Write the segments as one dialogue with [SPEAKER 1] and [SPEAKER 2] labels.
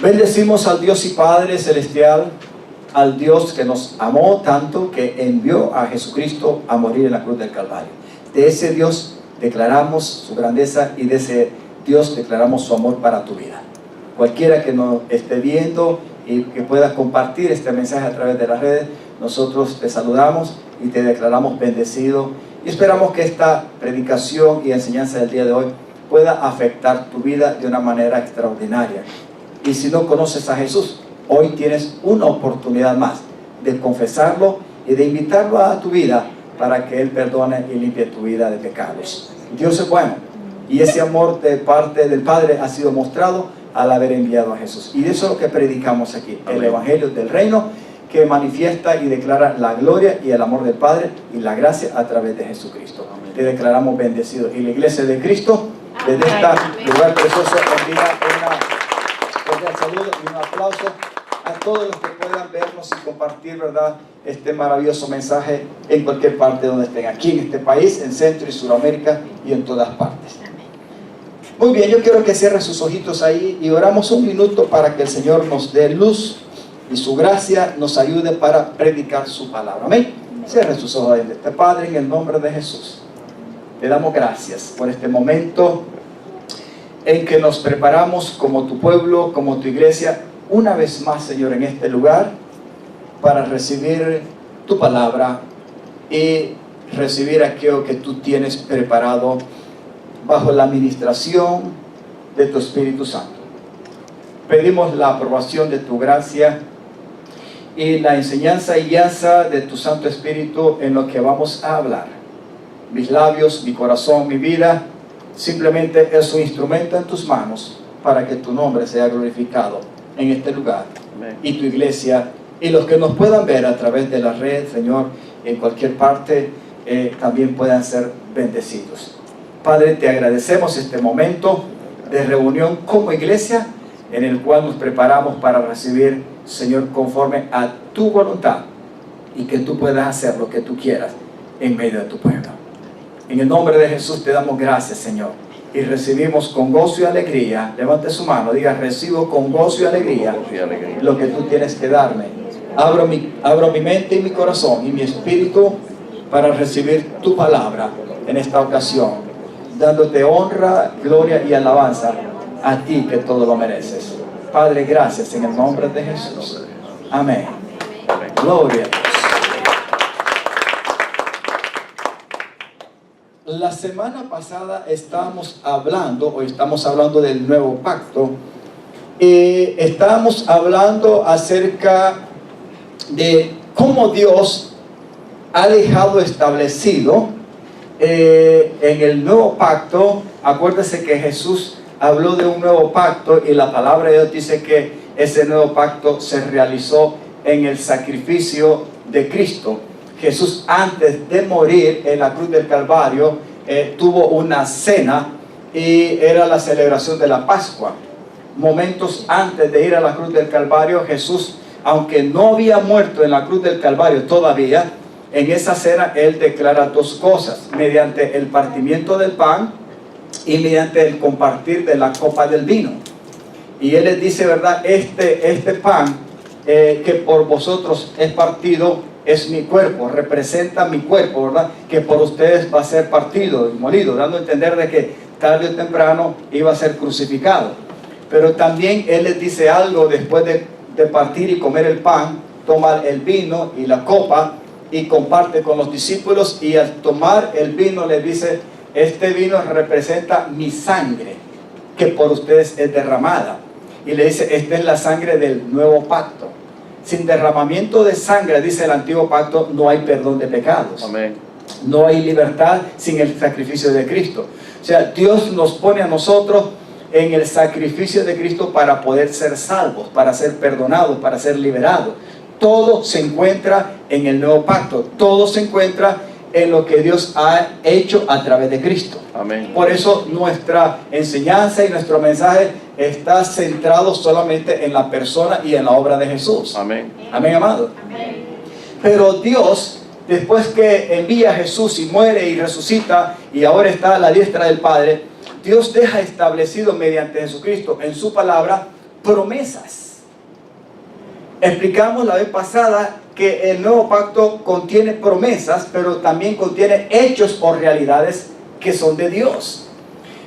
[SPEAKER 1] Bendecimos al Dios y Padre Celestial, al Dios que nos amó tanto que envió a Jesucristo a morir en la cruz del Calvario. De ese Dios declaramos su grandeza y de ese Dios declaramos su amor para tu vida. Cualquiera que nos esté viendo y que pueda compartir este mensaje a través de las redes, nosotros te saludamos y te declaramos bendecido y esperamos que esta predicación y enseñanza del día de hoy pueda afectar tu vida de una manera extraordinaria. Y si no conoces a Jesús, hoy tienes una oportunidad más de confesarlo y de invitarlo a tu vida para que Él perdone y limpie tu vida de pecados. Dios es bueno y ese amor de parte del Padre ha sido mostrado al haber enviado a Jesús. Y eso es lo que predicamos aquí, el Evangelio del Reino, que manifiesta y declara la gloria y el amor del Padre y la gracia a través de Jesucristo. Te declaramos bendecido. Y la Iglesia de Cristo, desde este lugar precioso, envía un cordial saludo y un aplauso a todos los que puedan vernos y compartir, ¿verdad?, este maravilloso mensaje en cualquier parte donde estén, aquí en este país, en Centro y Suramérica y en todas partes. Muy bien, yo quiero que cierre sus ojitos ahí y oramos un minuto para que el Señor nos dé luz y su gracia nos ayude para predicar su palabra. Amén. Cierre sus ojos ahí. Padre, en el nombre de Jesús, te damos gracias por este momento en que nos preparamos como tu pueblo, como tu iglesia, una vez más, Señor, en este lugar, para recibir tu palabra y recibir aquello que tú tienes preparado bajo la administración de tu Espíritu Santo. Pedimos la aprobación de tu gracia y la enseñanza y guianza de tu Santo Espíritu en lo que vamos a hablar. Mis labios, mi corazón, mi vida, simplemente es un instrumento en tus manos para que tu nombre sea glorificado en este lugar. Amén. Y tu iglesia y los que nos puedan ver a través de la red, Señor, en cualquier parte, también puedan ser bendecidos. Padre, te agradecemos este momento de reunión como iglesia en el cual nos preparamos para recibir, Señor, conforme a tu voluntad y que tú puedas hacer lo que tú quieras en medio de tu pueblo. En el nombre de Jesús te damos gracias, Señor, y recibimos con gozo y alegría. Levante su mano, diga: recibo con gozo y alegría lo que tú tienes que darme. Abro mi mente y mi corazón y mi espíritu para recibir tu palabra en esta ocasión, dándote honra, gloria y alabanza a ti que todo lo mereces. Padre, gracias en el nombre de Jesús. Amén. Gloria a Dios. La semana pasada estamos hablando del nuevo pacto. Estábamos hablando acerca de cómo Dios ha dejado establecido en el nuevo pacto. Acuérdese que Jesús habló de un nuevo pacto y la palabra de Dios dice que ese nuevo pacto se realizó en el sacrificio de Cristo. Jesús, antes de morir en la cruz del Calvario, tuvo una cena y era la celebración de la Pascua. Momentos antes de ir a la cruz del Calvario, Jesús, aunque no había muerto en la cruz del Calvario todavía, en esa cena Él declara dos cosas: mediante el partimiento del pan y mediante el compartir de la copa del vino. Y Él les dice, ¿verdad?, este pan que por vosotros es partido es mi cuerpo, representa mi cuerpo, ¿verdad?, que por ustedes va a ser partido y molido, dando a entender de que tarde o temprano iba a ser crucificado. Pero también Él les dice algo después de partir y comer el pan, toma el vino y la copa y comparte con los discípulos, y al tomar el vino les dice: este vino representa mi sangre que por ustedes es derramada. Y le dice: esta es la sangre del nuevo pacto. Sin derramamiento de sangre, dice el antiguo pacto, no hay perdón de pecados. Amén. No hay libertad sin el sacrificio de Cristo. O sea, Dios nos pone a nosotros en el sacrificio de Cristo para poder ser salvos, para ser perdonados, para ser liberados. Todo se encuentra en el nuevo pacto. Todo se encuentra en lo que Dios ha hecho a través de Cristo. Amén. Por eso nuestra enseñanza y nuestro mensaje está centrado solamente en la persona y en la obra de Jesús. Amén. Amén, amado. Amén. Pero Dios, después que envía a Jesús y muere y resucita y ahora está a la diestra del Padre, Dios deja establecido mediante Jesucristo en su palabra promesas. Explicamos la vez pasada que el nuevo pacto contiene promesas, pero también contiene hechos o realidades que son de Dios.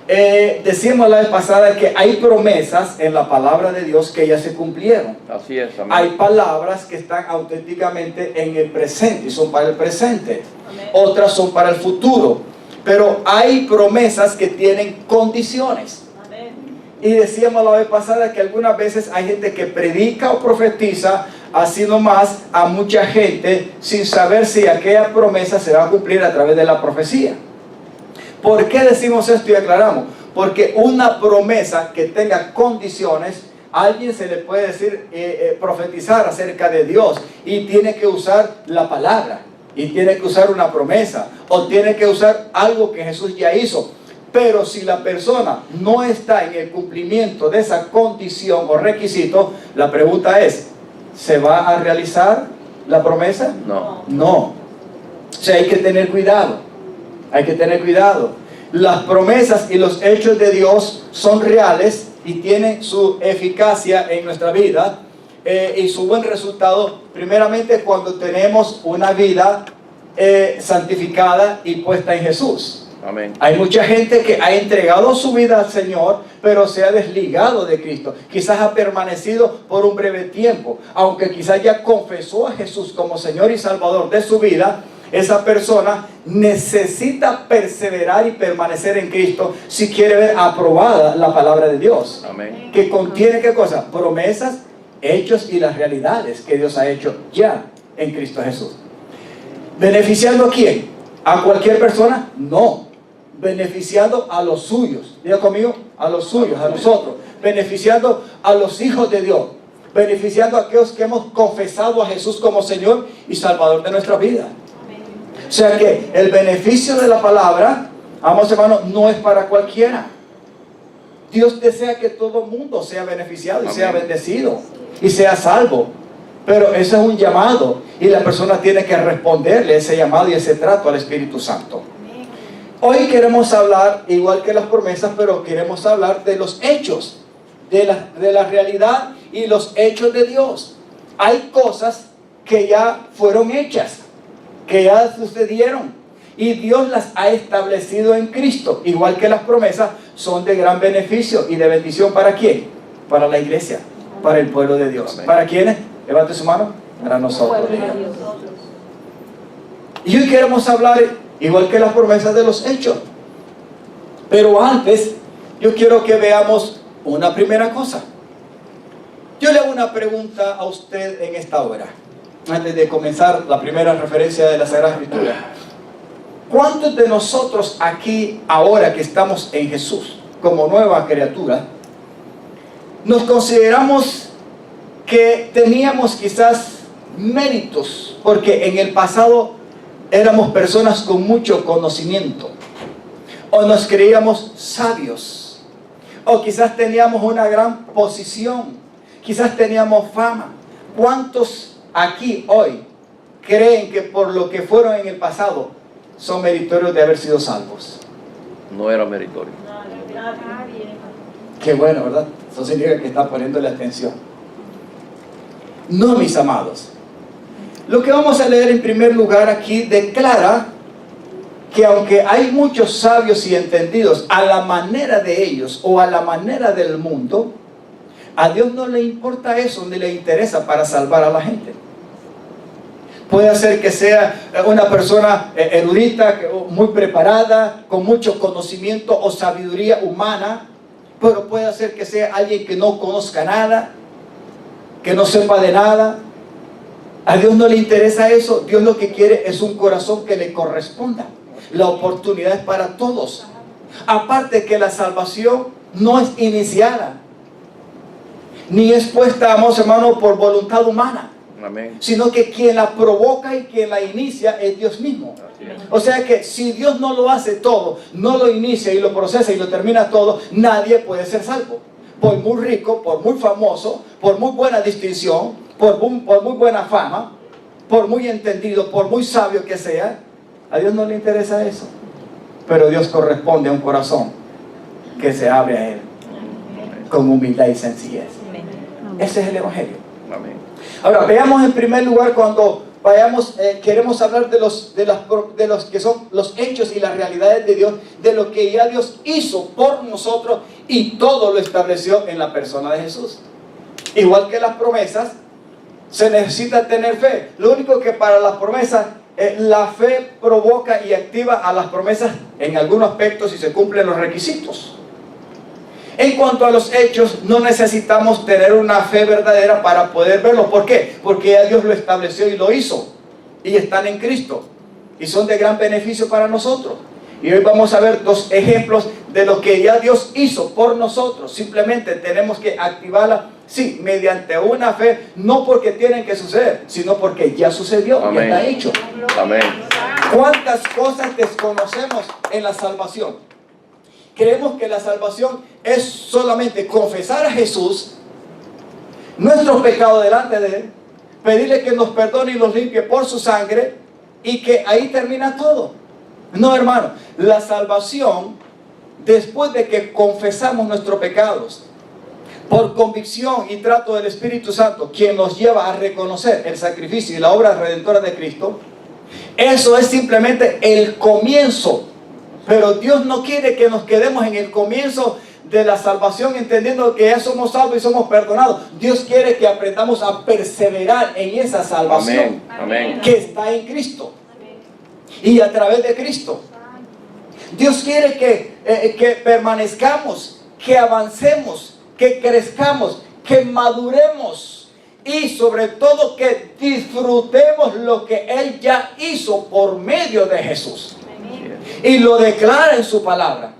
[SPEAKER 1] Decíamos la vez pasada que hay promesas en la palabra de Dios que ya se cumplieron.
[SPEAKER 2] Así es, amén.
[SPEAKER 1] Hay palabras que están auténticamente en el presente y son para el presente.
[SPEAKER 3] Amén.
[SPEAKER 1] Otras son para el futuro. Pero hay promesas que tienen condiciones.
[SPEAKER 3] Amén.
[SPEAKER 1] Y decíamos la vez pasada que algunas veces hay gente que predica o profetiza así nomás a mucha gente sin saber si aquella promesa se va a cumplir a través de la profecía. ¿Por qué decimos esto y aclaramos? Porque una promesa que tenga condiciones, a alguien se le puede decir, profetizar acerca de Dios y tiene que usar la palabra, y tiene que usar una promesa, o tiene que usar algo que Jesús ya hizo. Pero si la persona no está en el cumplimiento de esa condición o requisito, la pregunta es, ¿se va a realizar la promesa?
[SPEAKER 2] No.
[SPEAKER 1] No. O sea, hay que tener cuidado. Hay que tener cuidado. Las promesas y los hechos de Dios son reales y tienen su eficacia en nuestra vida y su buen resultado, primeramente cuando tenemos una vida santificada y puesta en Jesús.
[SPEAKER 2] Amén.
[SPEAKER 1] Hay mucha gente que ha entregado su vida al Señor, pero se ha desligado de Cristo. Quizás ha permanecido por un breve tiempo, aunque quizás ya confesó a Jesús como Señor y Salvador de su vida. Esa persona necesita perseverar y permanecer en Cristo si quiere ver aprobada la palabra de Dios.
[SPEAKER 2] Amén.
[SPEAKER 1] Que contiene, ¿qué cosa? Promesas, hechos y las realidades que Dios ha hecho ya en Cristo Jesús. ¿Beneficiando a quién? ¿A cualquier persona? No. Beneficiando a los suyos. Diga conmigo, a los suyos, a nosotros. Beneficiando a los hijos de Dios. Beneficiando a aquellos que hemos confesado a Jesús como Señor y Salvador de nuestra vida. O sea que el beneficio de la palabra, amados hermanos, no es para cualquiera. Dios desea que todo el mundo sea beneficiado y
[SPEAKER 2] Amén.
[SPEAKER 1] sea bendecido y sea salvo. Pero eso es un llamado y la persona tiene que responderle ese llamado y ese trato al Espíritu Santo. Hoy queremos hablar, igual que las promesas, pero queremos hablar de los hechos, de la realidad y los hechos de Dios. Hay cosas que ya fueron hechas, que ya sucedieron y Dios las ha establecido en Cristo, igual que las promesas son de gran beneficio y de bendición. ¿Para quién? Para la iglesia, para el pueblo de Dios.
[SPEAKER 2] Amén.
[SPEAKER 1] ¿Para quiénes? Levante su mano. Para nosotros. Y hoy queremos hablar, igual que las promesas, de los hechos. Pero antes, yo quiero que veamos una primera cosa. Yo le hago una pregunta a usted en esta hora, antes de comenzar la primera referencia de la Sagrada Escritura. ¿Cuántos de nosotros aquí, ahora que estamos en Jesús, como nueva criatura, nos consideramos que teníamos quizás méritos, porque en el pasado éramos personas con mucho conocimiento, o nos creíamos sabios, o quizás teníamos una gran posición, quizás teníamos fama? ¿Cuántos aquí hoy creen que por lo que fueron en el pasado son meritorios de haber sido salvos?
[SPEAKER 2] No era meritorio.
[SPEAKER 1] Qué bueno, ¿verdad? Eso significa que está poniéndole atención. No, mis amados. Lo que vamos a leer en primer lugar aquí declara que aunque hay muchos sabios y entendidos a la manera de ellos o a la manera del mundo, a Dios no le importa eso ni le interesa para salvar a la gente. Puede ser que sea una persona erudita, muy preparada, con mucho conocimiento o sabiduría humana, pero puede ser que sea alguien que no conozca nada, que no sepa de nada. A Dios no le interesa eso. Dios lo que quiere es un corazón que le corresponda. La oportunidad es para todos. Aparte que la salvación no es iniciada, ni es puesta, amados hermanos, por voluntad humana.
[SPEAKER 2] Amén.
[SPEAKER 1] Sino que quien la provoca y quien la inicia es Dios mismo.
[SPEAKER 2] Así es.
[SPEAKER 1] O sea que si Dios no lo hace todo, no lo inicia y lo procesa y lo termina todo, nadie puede ser salvo. Por muy rico, por muy famoso, por muy buena distinción, por muy buena fama, por muy entendido, por muy sabio que sea, a Dios no le interesa eso. Pero Dios corresponde a un corazón que se abre a Él con humildad y sencillez. Ese es el Evangelio.
[SPEAKER 2] Amén.
[SPEAKER 1] Ahora, veamos en primer lugar cuando vayamos, queremos hablar de los que son los hechos y las realidades de Dios, de lo que ya Dios hizo por nosotros y todo lo estableció en la persona de Jesús. Igual que las promesas, se necesita tener fe. Lo único que para las promesas, la fe provoca y activa a las promesas en algunos aspectos si se cumplen los requisitos. En cuanto a los hechos, no necesitamos tener una fe verdadera para poder verlo. ¿Por qué? Porque ya Dios lo estableció y lo hizo. Y están en Cristo. Y son de gran beneficio para nosotros. Y hoy vamos a ver dos ejemplos de lo que ya Dios hizo por nosotros. Simplemente tenemos que activarla, sí, mediante una fe, no porque tienen que suceder, sino porque ya sucedió.
[SPEAKER 2] Amén.
[SPEAKER 1] Y está hecho.
[SPEAKER 2] Amén.
[SPEAKER 1] ¿Cuántas cosas desconocemos en la salvación? Creemos que la salvación es solamente confesar a Jesús, nuestros pecados delante de Él, pedirle que nos perdone y nos limpie por su sangre, y que ahí termina todo. No, hermano, la salvación, después de que confesamos nuestros pecados, por convicción y trato del Espíritu Santo, quien nos lleva a reconocer el sacrificio y la obra redentora de Cristo, eso es simplemente el comienzo. Pero Dios no quiere que nos quedemos en el comienzo de la salvación, entendiendo que ya somos salvos y somos perdonados. Dios quiere que aprendamos a perseverar en esa salvación.
[SPEAKER 2] Amén.
[SPEAKER 1] Que está en Cristo y a través de Cristo. Dios quiere que permanezcamos, que avancemos, que crezcamos, que maduremos y sobre todo que disfrutemos lo que Él ya hizo por medio de Jesús. Y lo declara en su palabra.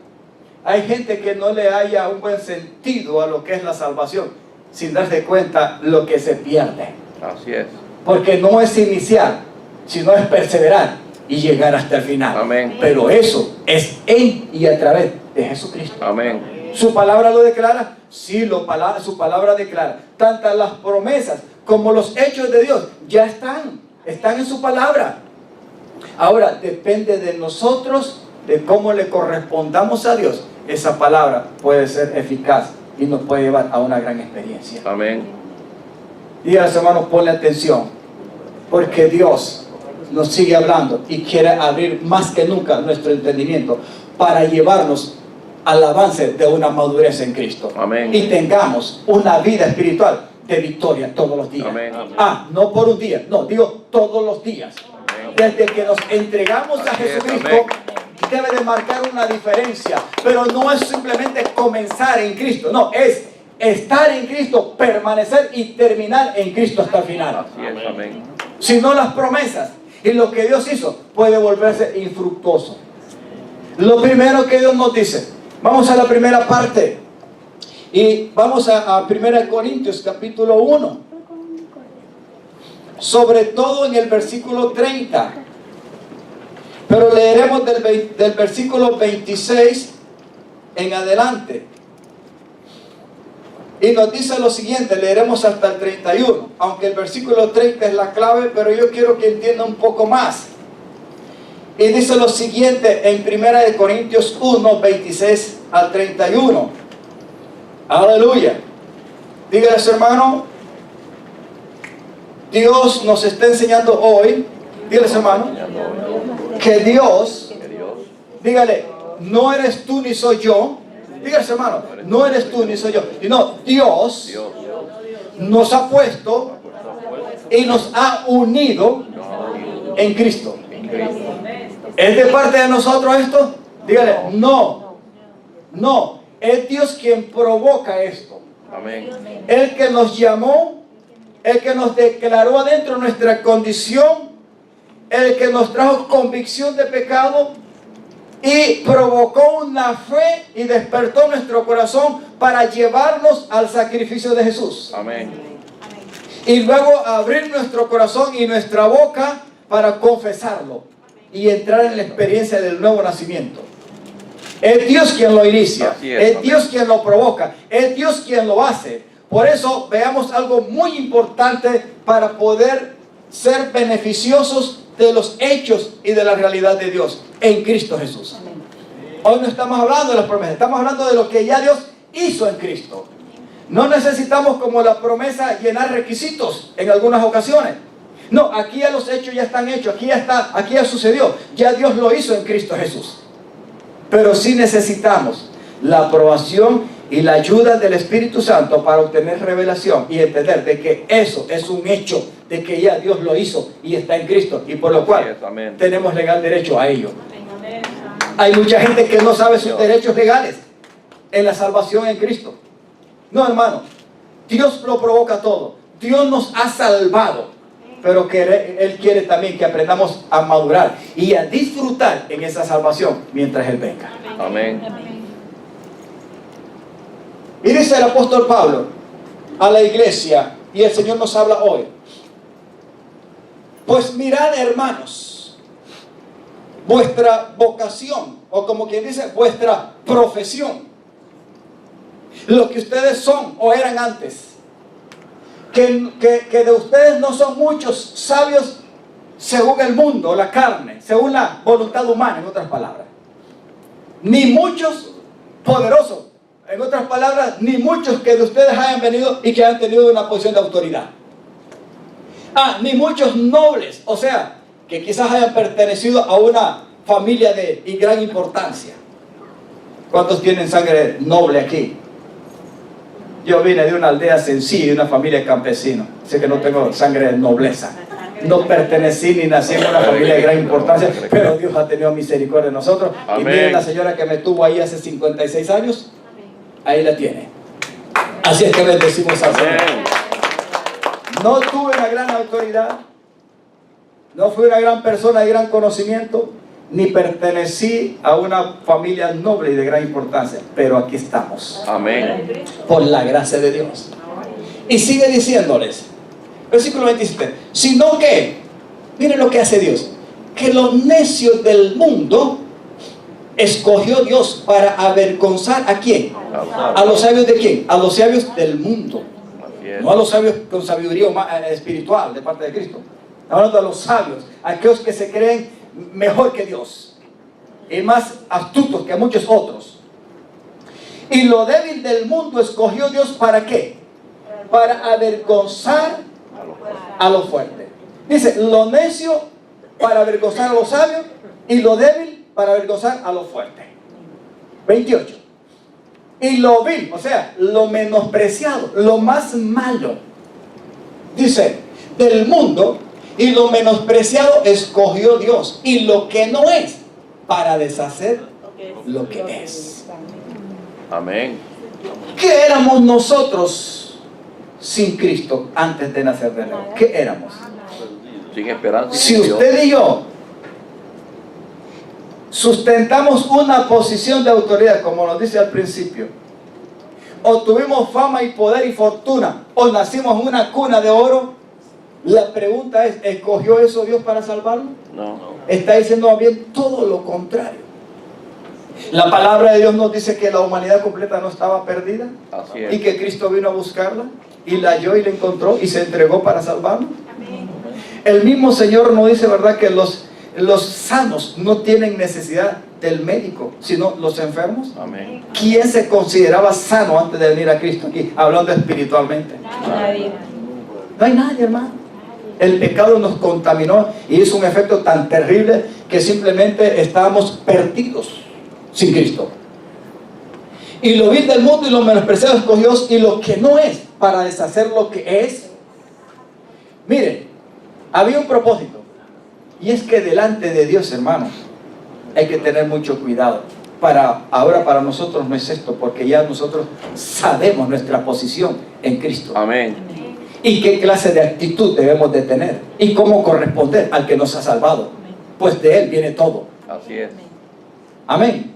[SPEAKER 1] Hay gente que no le haya un buen sentido a lo que es la salvación, sin darse cuenta lo que se pierde.
[SPEAKER 2] Así es.
[SPEAKER 1] Porque no es iniciar, sino es perseverar y llegar hasta el final.
[SPEAKER 2] Amén.
[SPEAKER 1] Pero eso es en y a través de Jesucristo.
[SPEAKER 2] Amén.
[SPEAKER 1] ¿Su palabra lo declara? Sí, su palabra declara. Tantas las promesas como los hechos de Dios ya están en su palabra. Ahora depende de nosotros, de cómo le correspondamos a Dios. Esa palabra puede ser eficaz y nos puede llevar a una gran experiencia.
[SPEAKER 2] Amén.
[SPEAKER 1] Dígales, hermanos, ponle atención, porque Dios nos sigue hablando y quiere abrir más que nunca nuestro entendimiento para llevarnos al avance de una madurez en Cristo.
[SPEAKER 2] Amén.
[SPEAKER 1] Y tengamos una vida espiritual de victoria todos los días.
[SPEAKER 2] Amén.
[SPEAKER 1] No por un día, no, digo todos los días. Desde que nos entregamos a Jesucristo, debe de marcar una diferencia. Pero no es simplemente comenzar en Cristo, no, es estar en Cristo, permanecer y terminar en Cristo hasta el final.
[SPEAKER 2] Así es. Amén.
[SPEAKER 1] Si no, las promesas y lo que Dios hizo puede volverse infructuoso. Lo primero que Dios nos dice, vamos a la primera parte y vamos a 1 Corintios capítulo 1. Sobre todo en el versículo 30. Pero leeremos del versículo 26 en adelante. Y nos dice lo siguiente, leeremos hasta el 31. Aunque el versículo 30 es la clave, pero yo quiero que entienda un poco más. Y dice lo siguiente en 1 Corintios 1, 26 al 31. Aleluya. Dígales, hermano, Dios nos está enseñando hoy, dígales, hermano, que Dios, dígale, no eres tú ni soy yo. Dígales, hermano, no eres tú ni soy yo, sino Dios nos ha puesto y nos ha unido en Cristo. ¿Es de parte de nosotros esto? Dígale, no, es Dios quien provoca esto.
[SPEAKER 2] Amén.
[SPEAKER 1] El que nos llamó, el que nos declaró adentro nuestra condición, el que nos trajo convicción de pecado y provocó una fe y despertó nuestro corazón para llevarnos al sacrificio de Jesús.
[SPEAKER 2] Amén.
[SPEAKER 1] Y luego abrir nuestro corazón y nuestra boca para confesarlo y entrar en la experiencia del nuevo nacimiento. Es Dios quien lo inicia, es Dios quien lo provoca, es Dios quien lo hace. Por eso veamos algo muy importante para poder ser beneficiosos de los hechos y de la realidad de Dios en Cristo Jesús. Hoy no estamos hablando de las promesas, estamos hablando de lo que ya Dios hizo en Cristo. No necesitamos como la promesa llenar requisitos en algunas ocasiones. No, aquí ya los hechos ya están hechos, aquí ya está, aquí ya sucedió. Ya Dios lo hizo en Cristo Jesús. Pero sí necesitamos la aprobación y la ayuda del Espíritu Santo para obtener revelación y entender de que eso es un hecho, de que ya Dios lo hizo y está en Cristo, y por lo cual tenemos legal derecho a ello. Hay mucha gente que no sabe sus derechos legales en la salvación en Cristo. No, hermano, Dios lo provoca todo. Dios nos ha salvado, pero que Él quiere también que aprendamos a madurar y a disfrutar en esa salvación mientras Él venga.
[SPEAKER 2] Amén.
[SPEAKER 1] Y dice el apóstol Pablo a la iglesia, y el Señor nos habla hoy: pues mirad, hermanos, vuestra vocación, o como quien dice, vuestra profesión, lo que ustedes son o eran antes, que de ustedes no son muchos sabios según el mundo, la carne, según la voluntad humana, en otras palabras, ni muchos poderosos, en otras palabras, ni muchos que de ustedes hayan venido y que hayan tenido una posición de autoridad. Ni muchos nobles, o sea, que quizás hayan pertenecido a una familia de gran importancia. ¿Cuántos tienen sangre noble aquí? Yo vine de una aldea sencilla, de una familia de campesinos. Sé que no tengo sangre de nobleza. No pertenecí ni nací en una familia de gran importancia, pero Dios ha tenido misericordia de nosotros.
[SPEAKER 2] Amén.
[SPEAKER 1] Y miren la señora que me tuvo ahí hace 56 años. Ahí la tiene. Así es que bendecimos al Señor. No tuve una gran autoridad, no fui una gran persona de gran conocimiento, ni pertenecí a una familia noble y de gran importancia, pero aquí estamos.
[SPEAKER 2] Amén.
[SPEAKER 1] Por la gracia de Dios. Y sigue diciéndoles, versículo 27, sino que, miren lo que hace Dios, que los necios del mundo escogió Dios para avergonzar ¿a quién? ¿A los sabios de quién? A los sabios del mundo. No a los sabios con sabiduría espiritual de parte de Cristo. Estamos hablando de los sabios, aquellos que se creen mejor que Dios y más astutos que muchos otros. Y lo débil del mundo escogió Dios ¿para qué? Para avergonzar a lo fuerte. Dice, lo necio para avergonzar a los sabios y lo débil para avergonzar a lo fuerte. 28. Y lo vil, o sea, lo menospreciado, lo más malo, dice, del mundo, y lo menospreciado escogió Dios, y lo que no es, para deshacer lo que es.
[SPEAKER 2] Amén.
[SPEAKER 1] ¿Qué éramos nosotros sin Cristo antes de nacer de nuevo? ¿Qué éramos?
[SPEAKER 2] Sin esperanza.
[SPEAKER 1] Si usted y yo sustentamos una posición de autoridad, como nos dice al principio, o tuvimos fama y poder y fortuna, o nacimos en una cuna de oro, la pregunta es, ¿escogió eso Dios para salvarnos?
[SPEAKER 2] No.
[SPEAKER 1] Está diciendo más bien todo lo contrario. La palabra de Dios nos dice que la humanidad completa no estaba perdida,
[SPEAKER 2] Así es.
[SPEAKER 1] y que Cristo vino a buscarla y la halló y la encontró y se entregó para salvarnos. El mismo Señor nos dice, ¿verdad?, que los sanos no tienen necesidad del médico, sino los enfermos.
[SPEAKER 2] Amén.
[SPEAKER 1] ¿Quién se consideraba sano antes de venir a Cristo aquí, hablando espiritualmente?
[SPEAKER 3] Nadie.
[SPEAKER 1] No hay nadie, hermano. El pecado nos contaminó y hizo un efecto tan terrible que simplemente estábamos perdidos sin Cristo. Y lo vil del mundo y lo menospreciado escogió Dios, y lo que no es, para deshacer lo que es. Miren, había un propósito, y es que delante de Dios, hermanos, hay que tener mucho cuidado. Ahora para nosotros no es esto, porque ya nosotros sabemos nuestra posición en Cristo.
[SPEAKER 2] Amén.
[SPEAKER 1] Y qué clase de actitud debemos de tener, y cómo corresponder al que nos ha salvado, pues de Él viene todo.
[SPEAKER 2] Así es.
[SPEAKER 1] Amén.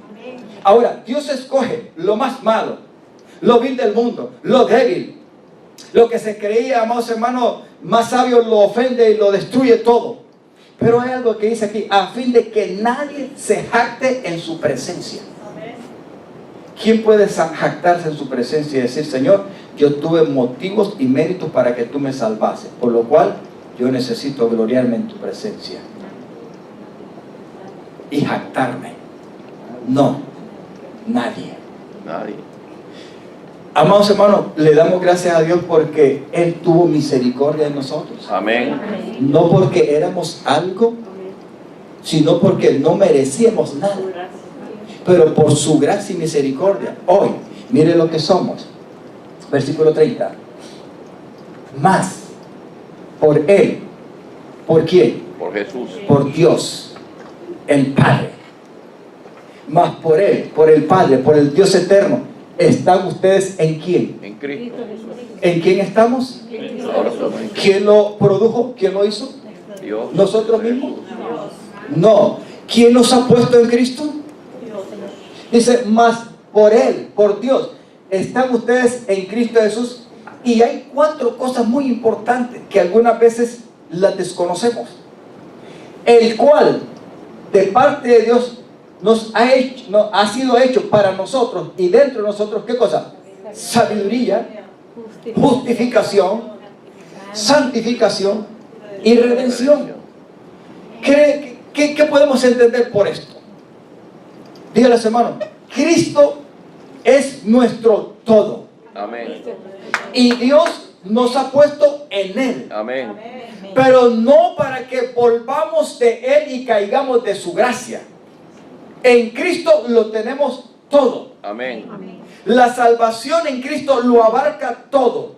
[SPEAKER 1] Ahora, Dios escoge lo más malo, lo vil del mundo, lo débil, lo que se creía, amados hermanos, más sabio, lo ofende y lo destruye todo. Pero hay algo que dice aquí, a fin de que nadie se jacte en su presencia. ¿Quién puede jactarse en su presencia y decir, Señor, yo tuve motivos y méritos para que tú me salvases, por lo cual yo necesito gloriarme en tu presencia y jactarme? No, nadie.
[SPEAKER 2] Nadie.
[SPEAKER 1] Amados hermanos, le damos gracias a Dios porque Él tuvo misericordia de nosotros.
[SPEAKER 2] Amén.
[SPEAKER 1] No porque éramos algo, sino porque no merecíamos nada. Pero por su gracia y misericordia, hoy, mire lo que somos. Versículo 30. Más por Él. ¿Por quién?
[SPEAKER 2] Por Jesús.
[SPEAKER 1] Por Dios, el Padre. Más por Él, por el Padre, por el Dios eterno. ¿Están ustedes en quién?
[SPEAKER 2] En Cristo.
[SPEAKER 1] ¿En quién estamos?
[SPEAKER 2] Ahora somos en Cristo.
[SPEAKER 1] ¿Quién lo produjo? ¿Quién lo hizo?
[SPEAKER 2] Dios.
[SPEAKER 1] ¿Nosotros mismos? No. ¿Quién nos ha puesto en Cristo? Dice, más por Él, por Dios, están ustedes en Cristo Jesús. Y hay 4 cosas muy importantes que algunas veces las desconocemos. El cual, de parte de Dios, nos ha sido hecho para nosotros y dentro de nosotros, ¿qué cosa? Sabiduría, justificación, santificación y redención. ¿Qué podemos entender por esto? Dígales, hermano, Cristo es nuestro todo.
[SPEAKER 2] Amén.
[SPEAKER 1] Y Dios nos ha puesto en Él.
[SPEAKER 2] Amén.
[SPEAKER 1] Pero no para que volvamos de Él y caigamos de su gracia. En Cristo lo tenemos todo.
[SPEAKER 2] Amén.
[SPEAKER 1] La salvación en Cristo lo abarca todo.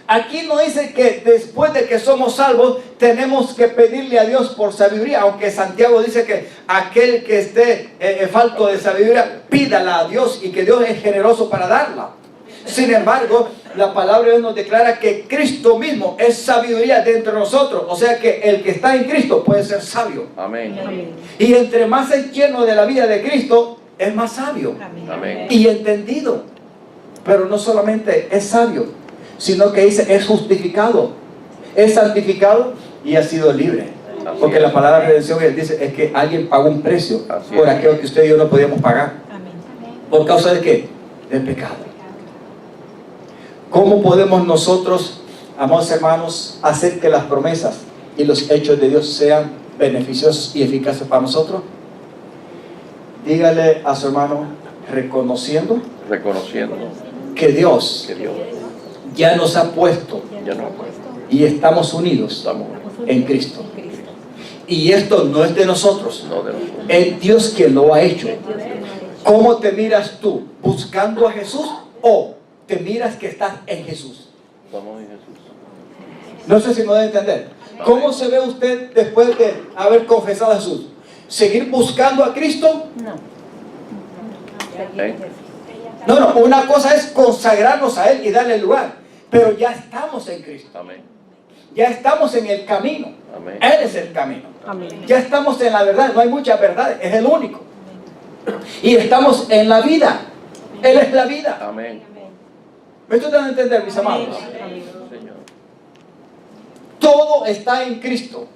[SPEAKER 1] Aquí no dice que después de que somos salvos tenemos que pedirle a Dios por sabiduría, aunque Santiago dice que aquel que esté falto de sabiduría, pídala a Dios y que Dios es generoso para darla. Sin embargo, la palabra de Dios nos declara que Cristo mismo es sabiduría dentro de nosotros. O sea que el que está en Cristo puede ser sabio.
[SPEAKER 2] Amén.
[SPEAKER 1] Y entre más es lleno de la vida de Cristo, es más sabio.
[SPEAKER 2] Amén.
[SPEAKER 1] Y entendido. Pero no solamente es sabio, sino que dice es justificado, es santificado y ha sido libre. Porque la palabra redención dice es que alguien pagó un precio por aquello que usted y yo no podíamos pagar. ¿Por causa de qué? Del pecado. ¿Cómo podemos nosotros, amados hermanos, hacer que las promesas y los hechos de Dios sean beneficiosos y eficaces para nosotros? Dígale a su hermano, reconociendo que Dios ya nos ha puesto y estamos unidos en Cristo. Y esto no es de nosotros, es Dios quien lo ha hecho. ¿Cómo te miras tú? ¿Buscando a Jesús o te miras que estás en Jesús? No sé si me debe entender. ¿Cómo se ve usted después de haber confesado a Jesús? ¿Seguir buscando a Cristo? No, una cosa es consagrarnos a Él y darle lugar, pero ya estamos en Cristo. Ya estamos en el camino. Él es el camino. Ya estamos en la verdad, no hay muchas verdades, es el único. Y estamos en la vida. Él es la vida. ¿Me estoy dando a entender, mis amados? Todo está en Cristo.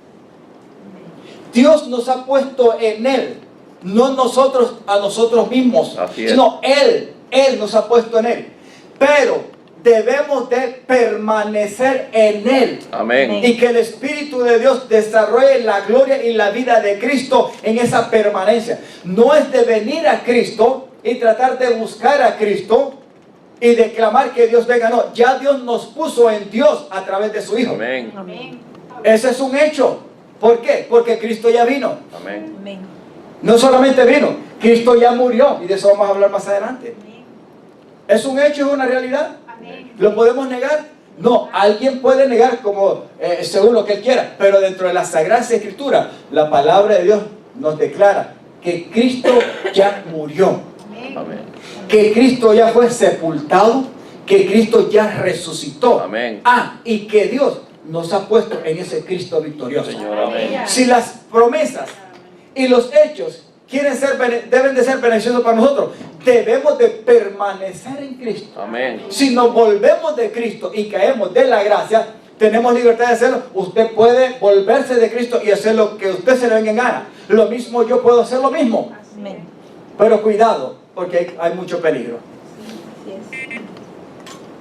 [SPEAKER 1] Dios nos ha puesto en Él, no nosotros a nosotros mismos, sino Él nos ha puesto en Él. Pero debemos de permanecer en Él.
[SPEAKER 2] Amén.
[SPEAKER 1] Y que el Espíritu de Dios desarrolle la gloria y la vida de Cristo en esa permanencia. No es de venir a Cristo y tratar de buscar a Cristo y declamar que Dios venga. No, ya Dios nos puso en Dios a través de su Hijo.
[SPEAKER 2] Amén.
[SPEAKER 1] Ese es un hecho. ¿Por qué? Porque Cristo ya vino.
[SPEAKER 2] Amén.
[SPEAKER 1] No solamente vino, Cristo ya murió. Y de eso vamos a hablar más adelante. ¿Es un hecho, es una realidad? ¿Lo podemos negar? No, alguien puede negar como según lo que él quiera. Pero dentro de la Sagrada Escritura, la palabra de Dios nos declara que Cristo ya murió.
[SPEAKER 2] Amén.
[SPEAKER 1] Que Cristo ya fue sepultado, que Cristo ya resucitó.
[SPEAKER 2] Amén.
[SPEAKER 1] Y que Dios nos ha puesto en ese Cristo victorioso.
[SPEAKER 2] Señor, amén.
[SPEAKER 1] Si las promesas y los hechos deben de ser beneficiosos para nosotros, debemos de permanecer en Cristo.
[SPEAKER 2] Amén.
[SPEAKER 1] Si nos volvemos de Cristo y caemos de la gracia, tenemos libertad de hacerlo. Usted puede volverse de Cristo y hacer lo que usted se le venga en gana. Lo mismo yo puedo hacer lo mismo.
[SPEAKER 3] Amén.
[SPEAKER 1] Pero cuidado, porque hay mucho peligro.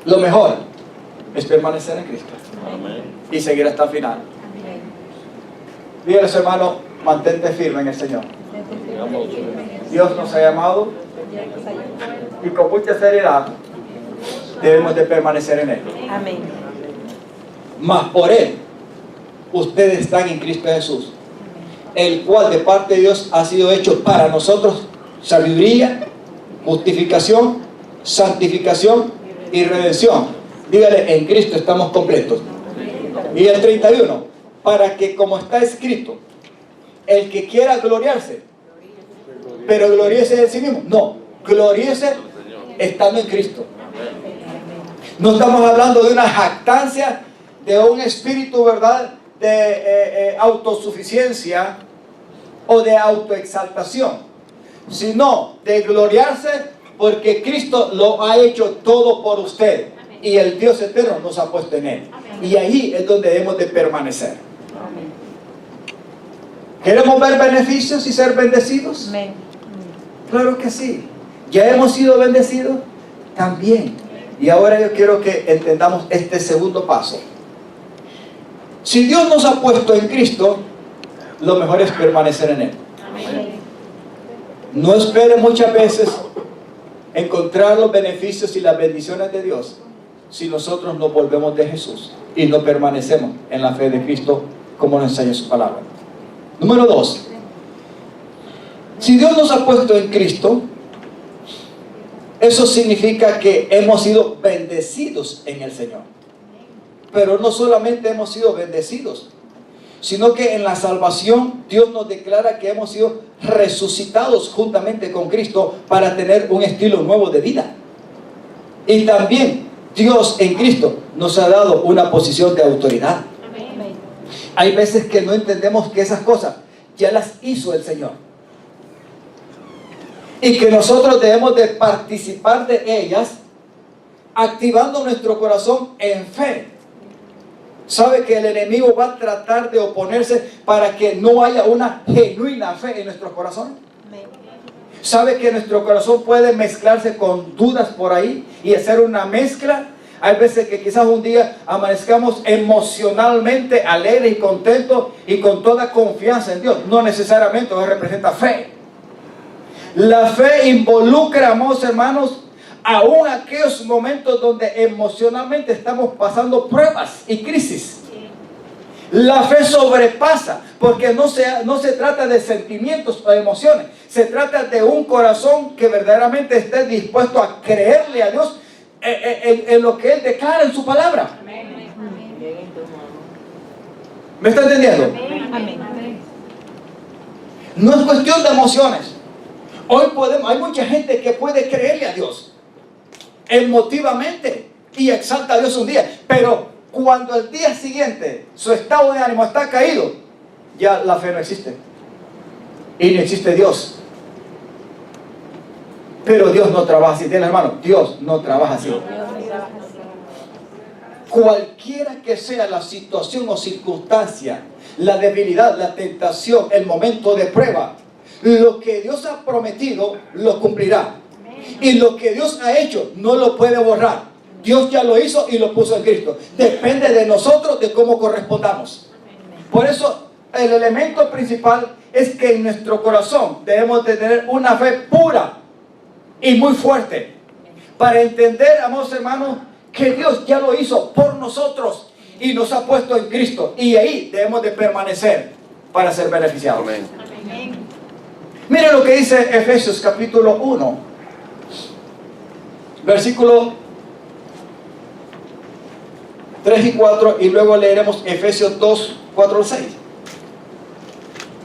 [SPEAKER 1] Lo mejor es permanecer en Cristo.
[SPEAKER 2] Amén.
[SPEAKER 1] Y seguir hasta el final. Dígales, hermano, mantente firme en el Señor. Dios nos ha llamado y con mucha seriedad debemos de permanecer en Él.
[SPEAKER 3] Amén.
[SPEAKER 4] Mas por Él, ustedes están en Cristo Jesús, el cual de parte de Dios ha sido hecho para nosotros sabiduría, justificación, santificación y redención. Dígale, en Cristo estamos completos. Y el 31, para que como está escrito, el que quiera gloriarse, pero gloriese de sí mismo. No, gloriese estando en Cristo. No estamos hablando de una jactancia, de un espíritu, ¿verdad?, de autosuficiencia o de autoexaltación, sino de gloriarse porque Cristo lo ha hecho todo por usted y el Dios eterno nos ha puesto en Él. Y ahí es donde debemos de permanecer. ¿Queremos ver beneficios y ser bendecidos?
[SPEAKER 3] Amén.
[SPEAKER 1] Claro que sí. ¿Ya hemos sido bendecidos? También. Y ahora yo quiero que entendamos este segundo paso. Si Dios nos ha puesto en Cristo, lo mejor es permanecer en Él. No espere muchas veces encontrar los beneficios y las bendiciones de Dios si nosotros nos volvemos de Jesús y no permanecemos en la fe de Cristo como nos enseña su palabra. Número 2. Si Dios nos ha puesto en Cristo, eso significa que hemos sido bendecidos en el Señor. Pero no solamente hemos sido bendecidos, sino que en la salvación Dios nos declara que hemos sido resucitados juntamente con Cristo para tener un estilo nuevo de vida. Y también Dios en Cristo nos ha dado una posición de autoridad. Hay veces que no entendemos que esas cosas ya las hizo el Señor y que nosotros debemos de participar de ellas activando nuestro corazón en fe. Sabe que el enemigo va a tratar de oponerse para que no haya una genuina fe en nuestro corazón. Sabe que nuestro corazón puede mezclarse con dudas por ahí y hacer una mezcla. Hay veces que quizás un día amanezcamos emocionalmente alegres y contentos y con toda confianza en Dios. No necesariamente eso representa fe. La fe involucra, amados hermanos, aún aquellos momentos donde emocionalmente estamos pasando pruebas y crisis. La fe sobrepasa, porque no se trata de sentimientos o emociones, se trata de un corazón que verdaderamente esté dispuesto a creerle a Dios en lo que Él declara en su palabra. ¿Me está entendiendo?
[SPEAKER 3] Amén.
[SPEAKER 1] No es cuestión de emociones. Hoy hay mucha gente que puede creerle a Dios emotivamente y exalta a Dios un día, pero cuando el día siguiente su estado de ánimo está caído, ya la fe no existe y no existe Dios. Pero Dios no trabaja así. Tiene, hermano, Dios no trabaja así. Cualquiera que sea la situación o circunstancia, la debilidad, la tentación, el momento de prueba, lo que Dios ha prometido lo cumplirá. Y lo que Dios ha hecho no lo puede borrar. Dios ya lo hizo y lo puso en Cristo. Depende de nosotros de cómo correspondamos. Por eso el elemento principal es que en nuestro corazón debemos de tener una fe pura y muy fuerte para entender, amados hermanos, que Dios ya lo hizo por nosotros y nos ha puesto en Cristo, y ahí debemos de permanecer para ser beneficiados.
[SPEAKER 2] Amén.
[SPEAKER 1] Mire lo que dice Efesios capítulo 1, versículo 3 y 4, y luego leeremos Efesios 2, 4 al 6.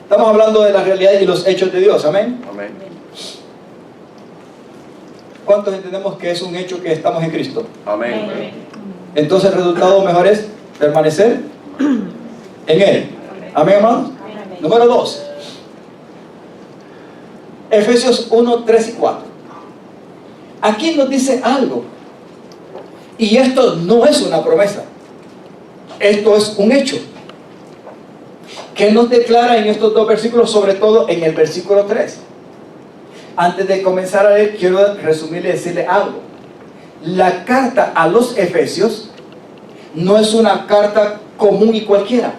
[SPEAKER 1] Estamos hablando de la realidad y los hechos de Dios. Amén.
[SPEAKER 2] Amén.
[SPEAKER 1] ¿Cuántos entendemos que es un hecho que estamos en Cristo?
[SPEAKER 2] Amén.
[SPEAKER 1] Entonces el resultado mejor es permanecer en Él. Amén, hermanos. Número 2. Efesios 1, 3 y 4. Aquí nos dice algo. Y esto no es una promesa. Esto es un hecho. ¿Qué nos declara en estos dos versículos? Sobre todo en el versículo 3. Antes de comenzar a leer, quiero resumirle y decirle algo. La carta a los Efesios no es una carta común y cualquiera.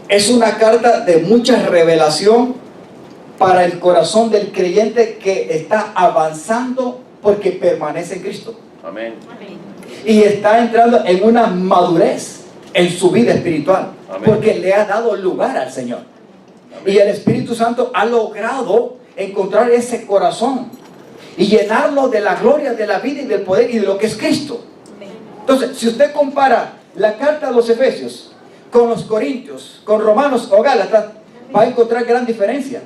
[SPEAKER 1] Es una carta de mucha revelación para el corazón del creyente que está avanzando Porque permanece en Cristo.
[SPEAKER 2] Amén.
[SPEAKER 1] Y está entrando en una madurez en su vida espiritual.
[SPEAKER 2] Amén.
[SPEAKER 1] Porque le ha dado lugar al Señor.
[SPEAKER 2] Amén.
[SPEAKER 1] Y el Espíritu Santo ha logrado encontrar ese corazón y llenarlo de la gloria, de la vida y del poder y de lo que es Cristo. Entonces, si usted compara la carta a los Efesios con los Corintios, con Romanos o Gálatas, va a encontrar gran diferencia.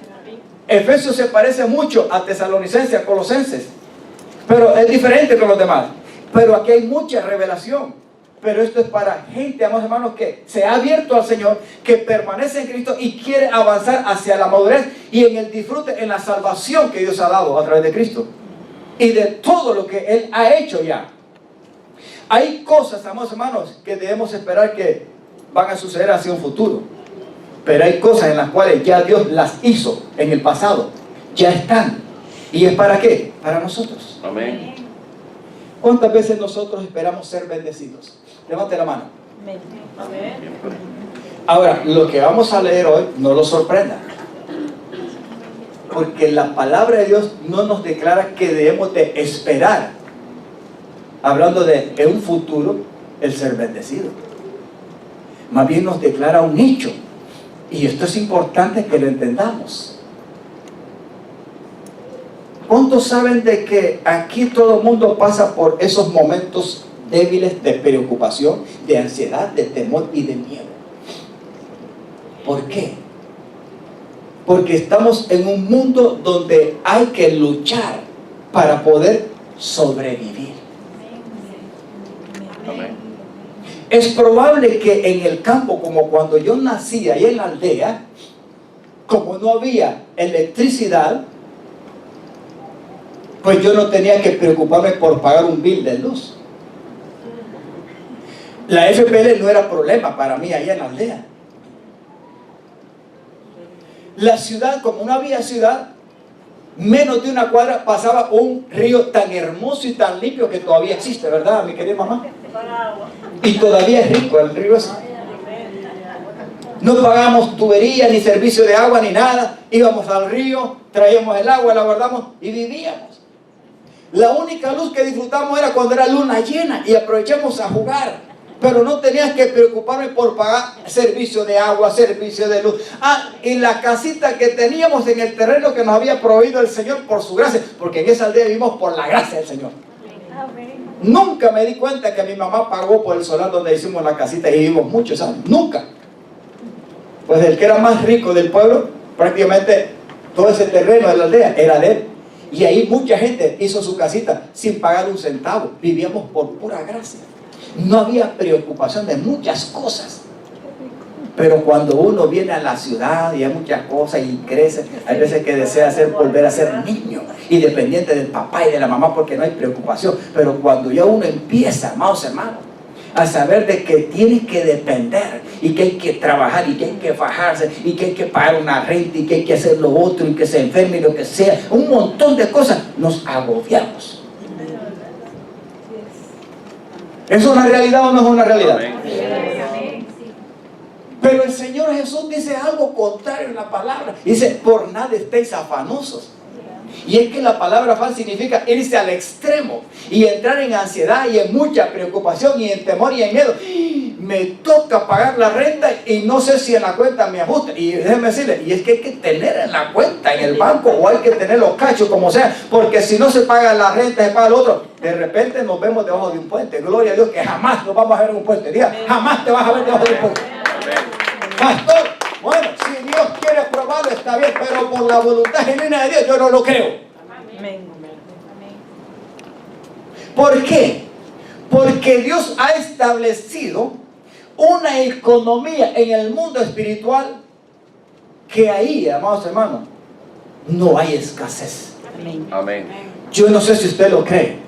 [SPEAKER 1] Efesios se parece mucho a Tesalonicenses, a Colosenses, pero es diferente con los demás. Pero aquí hay mucha revelación. Pero esto es para gente, amados hermanos, que se ha abierto al Señor, que permanece en Cristo y quiere avanzar hacia la madurez y en el disfrute, en la salvación que Dios ha dado a través de Cristo y de todo lo que Él ha hecho ya. Hay cosas, amados hermanos, que debemos esperar que van a suceder hacia un futuro. Pero hay cosas en las cuales ya Dios las hizo en el pasado. Ya están. ¿Y es para qué? Para nosotros.
[SPEAKER 2] Amén.
[SPEAKER 1] ¿Cuántas veces nosotros esperamos ser bendecidos? Levante la mano. Ahora, lo que vamos a leer hoy no lo sorprenda. Porque la palabra de Dios no nos declara que debemos de esperar, hablando de en un futuro, el ser bendecido. Más bien nos declara un hecho. Y esto es importante que lo entendamos. ¿Cuántos saben de que aquí todo el mundo pasa por esos momentos débiles de preocupación, de ansiedad, de temor y de miedo? ¿Por qué? Porque estamos en un mundo donde hay que luchar para poder sobrevivir.
[SPEAKER 2] Amén.
[SPEAKER 1] Es probable que en el campo, como cuando yo nací ahí en la aldea, como no había electricidad, pues yo no tenía que preocuparme por pagar un bill de luz. La FPL no era problema para mí ahí en la aldea. La ciudad, como no había ciudad, menos de una cuadra pasaba un río tan hermoso y tan limpio que todavía existe, ¿verdad, mi querida mamá? Y todavía es rico el río ese. No pagamos tubería, ni servicio de agua, ni nada. Íbamos al río, traíamos el agua, la guardamos y vivíamos. La única luz que disfrutamos era cuando era luna llena y aprovechamos a jugar. Pero no tenías que preocuparme por pagar servicio de agua, servicio de luz. Y la casita que teníamos en el terreno que nos había proveído el Señor por su gracia. Porque en esa aldea vivimos por la gracia del Señor. Nunca me di cuenta que mi mamá pagó por el solar donde hicimos la casita y vivimos muchos años. Nunca. Pues el que era más rico del pueblo, prácticamente todo ese terreno de la aldea era de él. Y ahí mucha gente hizo su casita sin pagar un centavo. Vivíamos por pura gracia. No había preocupación de muchas cosas. Pero cuando uno viene a la ciudad y hay muchas cosas y crece, hay veces que desea volver a ser niño y dependiente del papá y de la mamá porque no hay preocupación. Pero cuando ya uno empieza, amados hermanos, a saber de que tiene que depender y que hay que trabajar y que hay que fajarse y que hay que pagar una renta y que hay que hacer lo otro y que se enferme y lo que sea, un montón de cosas, nos agobiamos. ¿Es una realidad o no es una realidad?
[SPEAKER 2] Amén.
[SPEAKER 1] Pero el Señor Jesús dice algo contrario en la palabra. Dice, por nada estéis afanosos. Y es que la palabra afán significa irse al extremo y entrar en ansiedad y en mucha preocupación y en temor y en miedo. Me toca pagar la renta y no sé si en la cuenta me ajusta. Y déjeme decirle, y es que hay que tener en la cuenta, en el banco, o hay que tener los cachos, como sea, porque si no se paga la renta, se paga el otro. De repente nos vemos debajo de un puente. Gloria a Dios que jamás nos vamos a ver en un puente. Diga, jamás te vas a ver debajo de un puente. Pastor, bueno, si Dios quiere probarlo está bien, pero por la voluntad genuina de Dios yo no lo creo. ¿Por qué? Porque Dios ha establecido una economía en el mundo espiritual que ahí, amados hermanos, no hay escasez.
[SPEAKER 2] Amén.
[SPEAKER 1] Yo no sé si usted lo cree,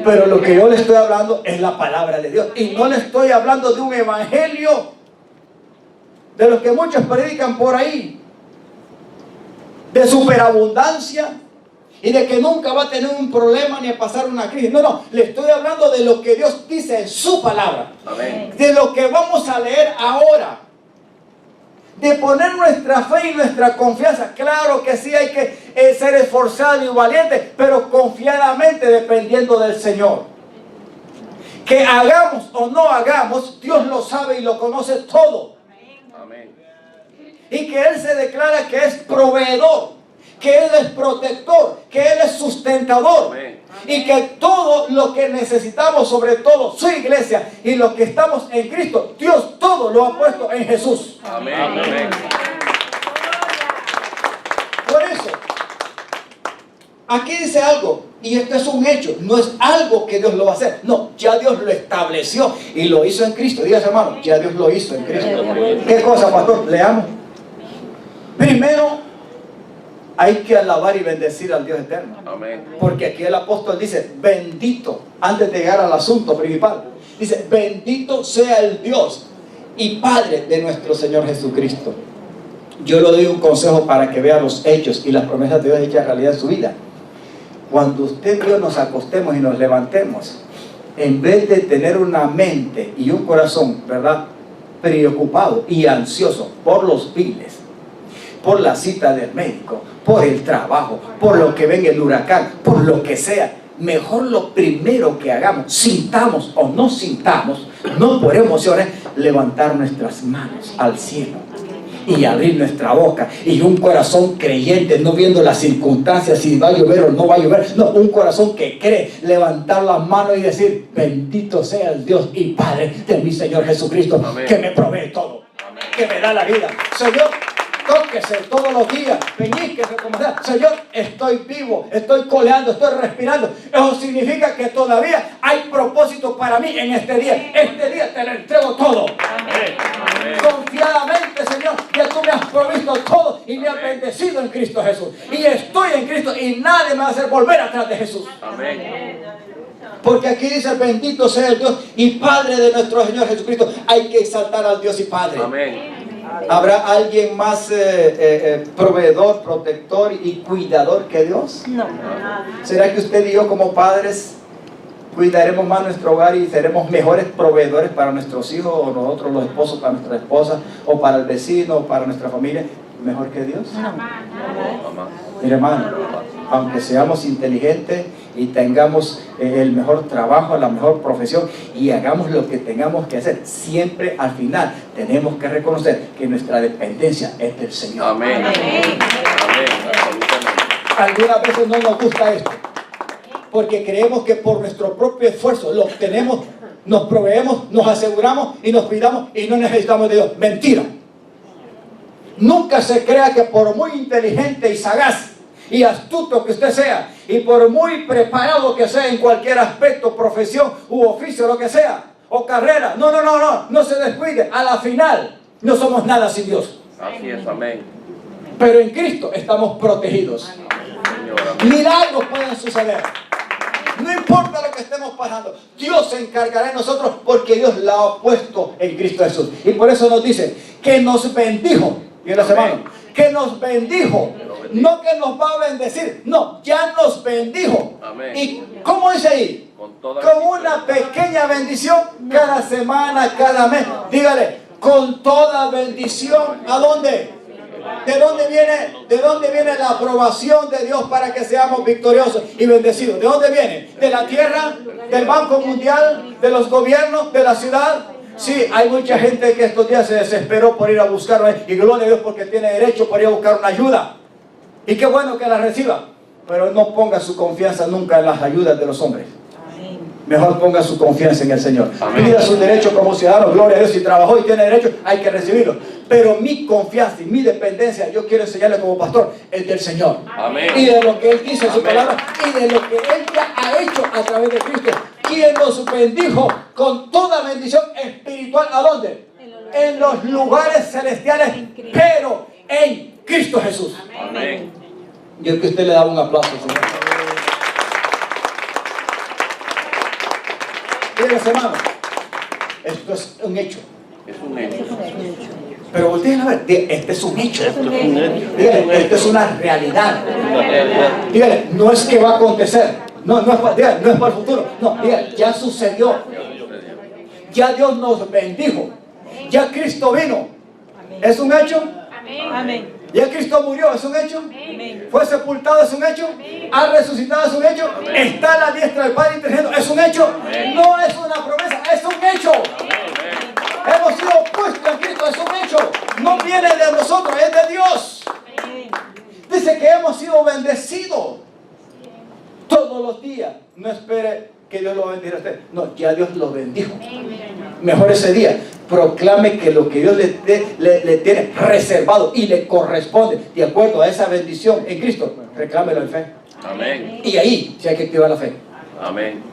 [SPEAKER 1] pero lo que yo le estoy hablando es la palabra de Dios. Y no le estoy hablando de un evangelio de los que muchos predican por ahí, de superabundancia y de que nunca va a tener un problema ni a pasar una crisis. No, le estoy hablando de lo que Dios dice en su palabra.
[SPEAKER 2] Amén.
[SPEAKER 1] De lo que vamos a leer ahora. de poner nuestra fe y nuestra confianza. Claro que sí, hay que ser esforzado y valiente, pero confiadamente dependiendo del Señor. Que hagamos o no hagamos, Dios lo sabe y lo conoce todo.
[SPEAKER 2] Amén.
[SPEAKER 1] Y que Él se declara que es proveedor, que Él es protector, que Él es sustentador.
[SPEAKER 2] Amén.
[SPEAKER 1] Y que todo lo que necesitamos, sobre todo su iglesia y los que estamos en Cristo, Dios todo lo ha puesto en Jesús.
[SPEAKER 2] Amén. Amén.
[SPEAKER 1] Por eso, aquí dice algo, y esto es un hecho, no es algo que Dios lo va a hacer. No, ya Dios lo estableció y lo hizo en Cristo. Dígase, hermano, ya Dios lo hizo en Cristo. ¿Qué cosa, pastor? Leamos. Primero, hay que alabar y bendecir al Dios eterno.
[SPEAKER 2] Amén.
[SPEAKER 1] Porque aquí el apóstol dice, bendito, antes de llegar al asunto principal, dice, bendito sea el Dios y Padre de nuestro Señor Jesucristo. Yo le doy un consejo para que vea los hechos y las promesas de Dios hechas realidad en su vida. Cuando usted y yo nos acostemos y nos levantemos, en vez de tener una mente y un corazón, ¿verdad?, preocupado y ansioso por los biles, por la cita del médico, por el trabajo, por lo que venga el huracán, por lo que sea, mejor lo primero que hagamos, sintamos o no sintamos, no por emociones, levantar nuestras manos al cielo y abrir nuestra boca y un corazón creyente, no viendo las circunstancias, si va a llover o no va a llover, no, un corazón que cree, levantar las manos y decir, bendito sea el Dios y Padre de mi Señor Jesucristo. Amén. Que me provee todo. Amén. Que me da la vida. Señor, tóquese todos los días, peñíquese como sea. Señor, estoy vivo, estoy coleando, estoy respirando. Eso significa que todavía hay propósito para mí en este día. Este día te lo entrego todo. Amén. Confiadamente, Señor, que tú me has provisto todo y me has bendecido en Cristo Jesús. Y estoy en Cristo y nadie me va a hacer volver atrás de Jesús. Amén. Porque aquí dice, bendito sea el Dios y Padre de nuestro Señor Jesucristo. Hay que exaltar al Dios y Padre. Amén. ¿Habrá alguien más proveedor, protector y cuidador que Dios? No. ¿Será que usted y yo como padres cuidaremos más nuestro hogar y seremos mejores proveedores para nuestros hijos, o nosotros los esposos para nuestra esposa, o para el vecino, o para nuestra familia, mejor que Dios? No. Mire, hermano, aunque seamos inteligentes y tengamos el mejor trabajo, la mejor profesión y hagamos lo que tengamos que hacer, siempre al final tenemos que reconocer que nuestra dependencia es del Señor. Amén. Amén. Algunas veces no nos gusta esto, porque creemos que por nuestro propio esfuerzo lo obtenemos, nos proveemos, nos aseguramos y nos cuidamos y no necesitamos de Dios. Mentira. Nunca se crea que por muy inteligente y sagaz y astuto que usted sea, y por muy preparado que sea en cualquier aspecto, profesión u oficio, lo que sea, o carrera, no se descuide. A la final no somos nada sin Dios. Así es, amén. Pero en Cristo estamos protegidos. Milagros pueden suceder. No importa lo que estemos pasando, Dios se encargará de nosotros, porque Dios la ha puesto en Cristo Jesús. Y por eso nos dice que nos bendijo. Y en la semana, que nos bendijo, no que nos va a bendecir, no, ya nos bendijo. Amén. ¿Y cómo dice ahí? Con una pequeña bendición cada semana, cada mes. Dígale, con toda bendición, ¿a dónde? ¿De dónde viene la aprobación de Dios para que seamos victoriosos y bendecidos? ¿De dónde viene? ¿De la tierra? ¿Del Banco Mundial? ¿De los gobiernos? ¿De la ciudad? Sí, hay mucha gente que estos días se desesperó por ir a buscar, y gloria a Dios porque tiene derecho por ir a buscar una ayuda. Y qué bueno que la reciba, pero no ponga su confianza nunca en las ayudas de los hombres. Mejor ponga su confianza en el Señor. Pida su derecho como ciudadano, gloria a Dios, si trabajó y tiene derecho, hay que recibirlo. Pero mi confianza y mi dependencia, yo quiero enseñarle como pastor, es del Señor. Amén. Y de lo que Él dice en su palabra, y de lo que Él ya ha hecho a través de Cristo, quien nos bendijo con toda bendición espiritual. ¿A dónde? En los lugares celestiales, pero en Cristo Jesús. Amén. Yo que usted le da un aplauso, Señor. Miren, hermano, esto es un hecho. Es un hecho. Pero volteen a ver, este es un hecho. Dígale, esto es una realidad. Dígale, no es que va a acontecer. No es para el futuro. No, dígale, ya sucedió. Ya Dios nos bendijo. Ya Cristo vino. ¿Es un hecho?
[SPEAKER 3] Amén.
[SPEAKER 1] ¿Ya Cristo murió? ¿Es un hecho?
[SPEAKER 3] Amén.
[SPEAKER 1] ¿Fue sepultado? ¿Es un hecho? ¿Ha resucitado? ¿Es un hecho? ¿Está a la diestra del Padre intercediendo? ¿Es un hecho? No es una promesa, es un hecho. Hemos sido puestos en Cristo, es un hecho. No viene de nosotros, es de Dios. Dice que hemos sido bendecidos todos los días. No espere que Dios lo bendiga a usted. No, ya Dios lo bendijo. Mejor ese día proclame que lo que Dios le tiene reservado y le corresponde de acuerdo a esa bendición en Cristo, reclámelo en fe.
[SPEAKER 2] Amén.
[SPEAKER 1] Y ahí sí hay que activar la fe.
[SPEAKER 2] Amén.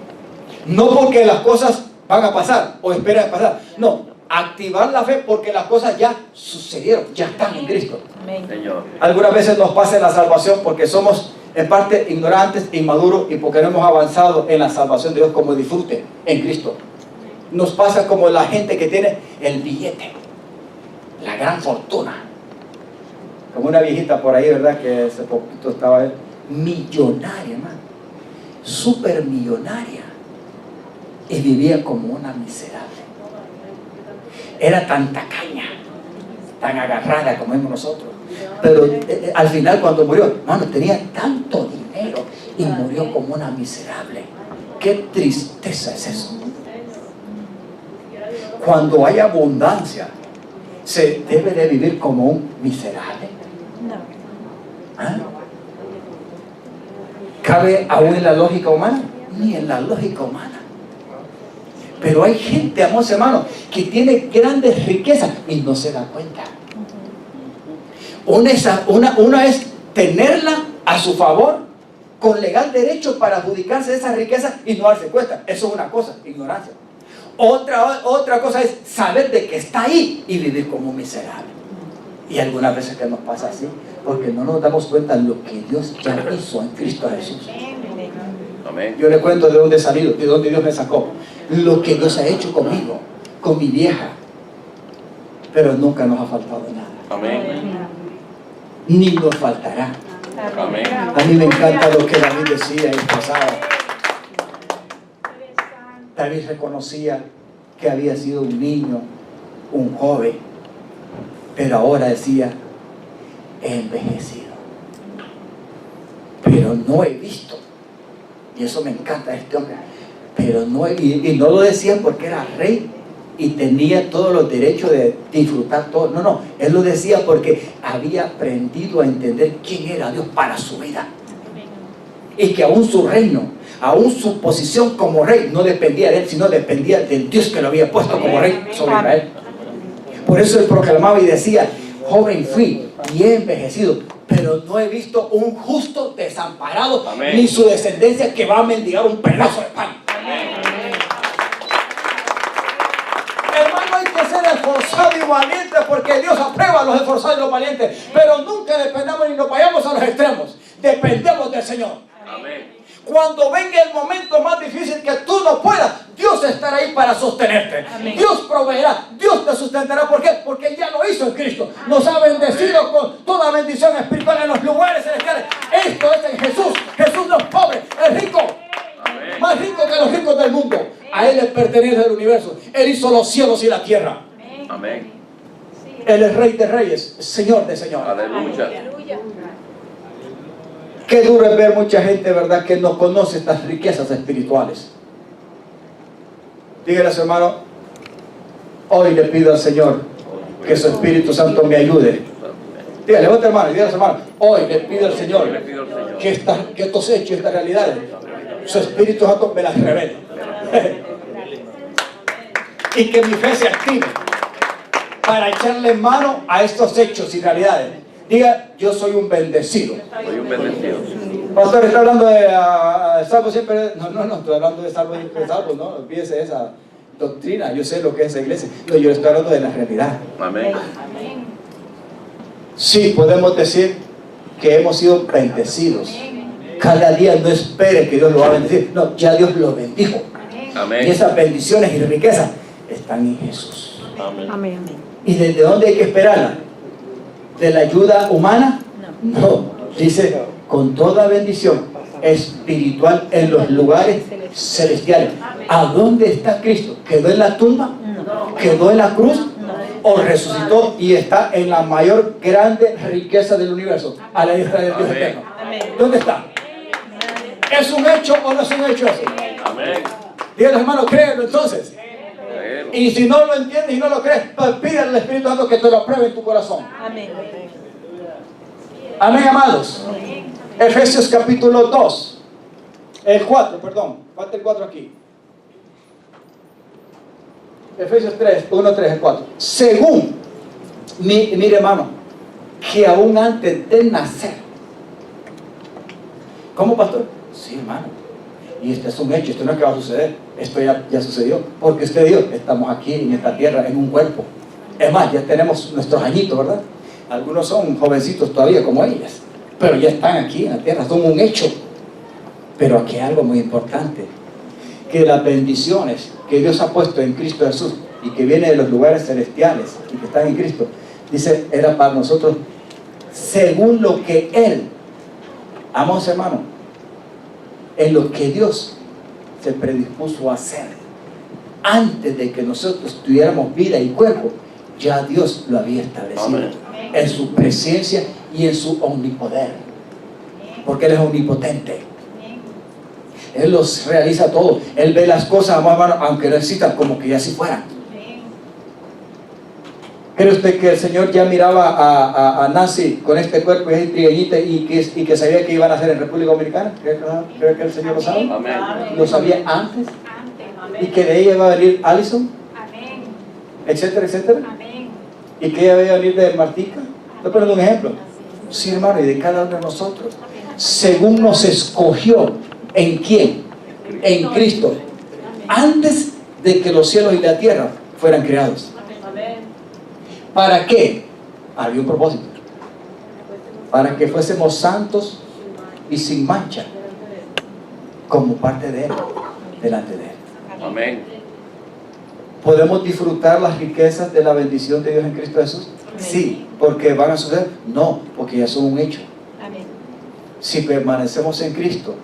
[SPEAKER 1] No porque las cosas van a pasar o esperan pasar. No, activar la fe porque las cosas ya sucedieron, ya están en Cristo.
[SPEAKER 2] Señor.
[SPEAKER 1] Algunas veces nos pasa en la salvación porque somos en parte ignorantes, inmaduros y porque no hemos avanzado en la salvación de Dios como disfrute en Cristo. Nos pasa como la gente que tiene el billete, la gran fortuna. Como una viejita por ahí, ¿verdad? Que hace poquito estaba millonaria, hermano. Súper millonaria. Y vivía como una miserable. Era tan tacaña, tan agarrada como vemos nosotros. Pero al final cuando murió, hermano, tenía tanto dinero y murió como una miserable. Qué tristeza es eso. Cuando hay abundancia, ¿se debe de vivir como un miserable? ¿Ah? ¿Cabe aún en la lógica humana? Ni en la lógica humana. Pero hay gente, amados hermanos, que tiene grandes riquezas y no se da cuenta. Una es tenerla a su favor con legal derecho para adjudicarse de esa riqueza y no darse cuenta. Eso es una cosa, ignorancia. Otra cosa es saber de que está ahí y vivir como miserable. Y algunas veces que nos pasa así, porque no nos damos cuenta de lo que Dios ya hizo en Cristo Jesús.
[SPEAKER 2] Amén.
[SPEAKER 1] Yo le cuento de dónde he salido, de dónde Dios me sacó. Lo que Dios ha hecho conmigo, con mi vieja. Pero nunca nos ha faltado nada.
[SPEAKER 2] Amén.
[SPEAKER 1] Ni nos faltará.
[SPEAKER 2] Amén.
[SPEAKER 1] A mí me encanta lo que David decía y expresaba. David reconocía que había sido un niño, un joven, pero ahora decía, he envejecido. Pero no he visto, y eso me encanta de este hombre, pero no he, y no lo decía porque era rey y tenía todos los derechos de disfrutar todo. No, él lo decía porque había aprendido a entender quién era Dios para su vida. Y que aún su reino, aún su posición como rey, no dependía de él, sino dependía del Dios que lo había puesto como rey sobre Israel. Por eso él proclamaba y decía, joven fui y he envejecido, pero no he visto un justo desamparado,
[SPEAKER 2] Amén.
[SPEAKER 1] ni su descendencia que va a mendigar un pedazo de pan. Hermano, hay que ser esforzado y valiente porque Dios aprueba a los esforzados y los valientes, pero nunca dependamos ni nos vayamos a los extremos. Dependemos del Señor.
[SPEAKER 2] Amén.
[SPEAKER 1] Cuando venga el momento más difícil que tú no puedas, Dios estará ahí para sostenerte.
[SPEAKER 3] Amén.
[SPEAKER 1] Dios proveerá, Dios te sustentará. ¿Por qué? Porque ya lo hizo en Cristo. Nos ha bendecido con toda bendición espiritual en los lugares celestiales. Esto es en Jesús. Jesús no es pobre, es rico.
[SPEAKER 2] Amén.
[SPEAKER 1] Más rico que los ricos del mundo. A Él le pertenece el universo. Él hizo los cielos y la tierra.
[SPEAKER 2] Amén.
[SPEAKER 1] Él es Rey de Reyes, Señor de Señores.
[SPEAKER 2] Aleluya.
[SPEAKER 1] Qué duro es ver mucha gente, ¿verdad?, que no conoce estas riquezas espirituales. Dígale a su hermano, hoy le pido al Señor que su Espíritu Santo me ayude. Dígale, levanta hermano, y dígale a su hermano, hoy le pido al Señor que estos hechos, estas realidades, su Espíritu Santo me las revele. Y que mi fe se active para echarle mano a estos hechos y realidades. Diga, yo soy un bendecido.
[SPEAKER 2] Soy un bendecido.
[SPEAKER 1] Pastor, está hablando de salvo siempre. No, estoy hablando de salvo, no olvídese de esa doctrina. Yo sé lo que es esa iglesia. No, yo estoy hablando de la realidad.
[SPEAKER 2] Amén.
[SPEAKER 1] Sí, podemos decir que hemos sido bendecidos. Cada día no espere que Dios lo va a bendecir. No, ya Dios lo bendijo. Y
[SPEAKER 2] Amén.
[SPEAKER 1] esas bendiciones y riquezas están en Jesús.
[SPEAKER 2] Amén.
[SPEAKER 1] ¿Y desde dónde hay que esperarla? ¿De la ayuda humana? No. Dice, con toda bendición espiritual en los lugares celestiales. ¿A dónde está Cristo? ¿Quedó en la tumba? ¿Quedó en la cruz? o resucitó y está en la mayor grande riqueza del universo, a la diestra del Dios
[SPEAKER 2] Amén.
[SPEAKER 1] eterno. ¿Dónde está? ¿Es un hecho o no es un hecho eso?
[SPEAKER 2] Amén.
[SPEAKER 1] Dígale, hermano, créelo entonces.
[SPEAKER 2] Créelo.
[SPEAKER 1] Y si no lo entiendes y no lo crees, pues pídele al Espíritu Santo que te lo apruebe en tu corazón.
[SPEAKER 3] Amén.
[SPEAKER 1] Amén, amados. Efesios capítulo 2. El 4, perdón. Falta el 4 aquí. Efesios 3, 1, 3, el 4. Según, mire hermano, que aún antes de nacer. ¿Cómo, pastor? Sí, hermano. Y este es un hecho, esto no es que va a suceder. Esto ya sucedió. Porque usted dijo, estamos aquí en esta tierra, en un cuerpo. Es más, ya tenemos nuestros añitos, ¿verdad? Algunos son jovencitos todavía como ellas. Pero ya están aquí en la tierra, son un hecho. Pero aquí hay algo muy importante. Que las bendiciones que Dios ha puesto en Cristo Jesús y que vienen de los lugares celestiales y que están en Cristo, dice, era para nosotros según lo que Él, amados hermanos, en lo que Dios se predispuso a hacer. Antes de que nosotros tuviéramos vida y cuerpo, ya Dios lo había establecido.
[SPEAKER 2] Amén.
[SPEAKER 1] En su presencia y en su omnipoder. Porque Él es omnipotente. Él los realiza todo. Él ve las cosas, hermano, aunque no existan, como que ya si fueran. ¿Cree usted que el Señor ya miraba a Nancy con este cuerpo y esta trigueñita y que sabía que iban a hacer en República Dominicana? ¿Cree que el Señor lo sabe?
[SPEAKER 2] Amén.
[SPEAKER 1] ¿Lo sabía antes? ¿Y que de ella iba a venir Allison? Etcétera, etcétera. ¿Y que ella iba a venir de Martica? Estoy poniendo un ejemplo. Sí, hermano, y de cada uno de nosotros. Según nos escogió. ¿En quién? En Cristo. Antes de que los cielos y la tierra fueran creados. ¿Para qué? Había un propósito. Para que fuésemos santos y sin mancha, como parte de Él, delante de Él.
[SPEAKER 2] Amén.
[SPEAKER 1] ¿Podemos disfrutar las riquezas de la bendición de Dios en Cristo Jesús? Sí. ¿Porque van a suceder? No, porque ya son un hecho. Si permanecemos en Cristo,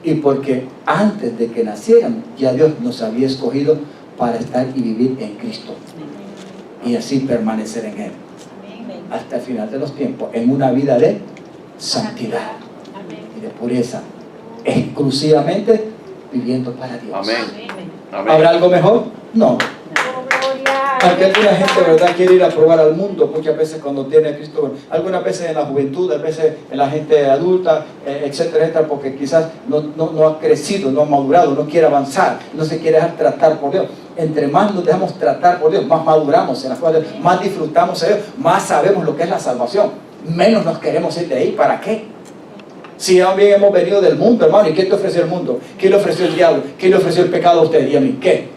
[SPEAKER 1] y porque antes de que naciéramos, ya Dios nos había escogido para estar y vivir en Cristo. Y así permanecer en Él. Hasta el final de los tiempos, en una vida de santidad y de pureza. Exclusivamente viviendo para Dios.
[SPEAKER 2] Amén. Amén.
[SPEAKER 1] ¿Habrá algo mejor? No. Aunque alguna gente, ¿verdad?, quiere ir a probar al mundo muchas veces cuando tiene a Cristo. Bueno, algunas veces en la juventud, a veces en la gente adulta, etcétera, etcétera, porque quizás no ha crecido, no ha madurado, no quiere avanzar, no se quiere dejar tratar por Dios. Entre más nos dejamos tratar por Dios, más maduramos en las cosas, más disfrutamos de Dios, más sabemos lo que es la salvación, menos nos queremos ir de ahí. ¿Para qué? Si también hemos venido del mundo, hermano, ¿y qué te ofreció el mundo? ¿Qué le ofreció el diablo? ¿Qué le ofreció el pecado a usted y a mí? ¿Qué?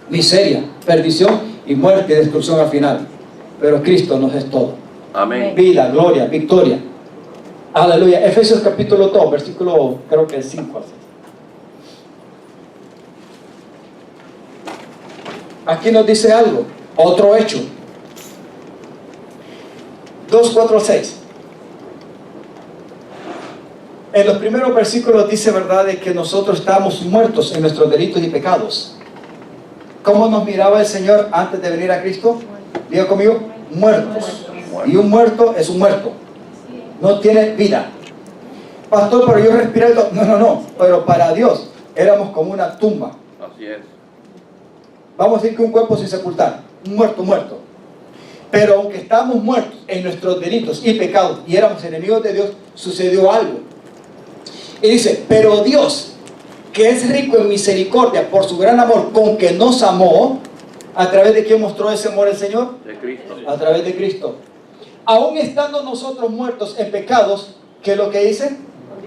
[SPEAKER 1] Miseria, perdición y muerte y destrucción al final. Pero Cristo nos es todo.
[SPEAKER 2] Amén.
[SPEAKER 1] Vida, gloria, victoria. Aleluya. Efesios capítulo 2, versículo creo que 5 al 6. Aquí nos dice algo, otro hecho. 2, 4, 6. En los primeros versículos dice, verdad, de que nosotros estábamos muertos en nuestros delitos y pecados. ¿Cómo nos miraba el Señor antes de venir a Cristo? Diga conmigo, muertos. Y un muerto es un muerto. No tiene vida. Pastor, pero yo respiré. No. Pero para Dios éramos como una tumba.
[SPEAKER 2] Así es.
[SPEAKER 1] Vamos a decir que un cuerpo sin sepultar. Un muerto. Pero aunque estábamos muertos en nuestros delitos y pecados y éramos enemigos de Dios, sucedió algo. Y dice, pero Dios, que es rico en misericordia por su gran amor con que nos amó, ¿a través de quién mostró ese amor el Señor?
[SPEAKER 2] De Cristo.
[SPEAKER 1] A través de Cristo. Aún estando nosotros muertos en pecados, ¿qué es lo que dice?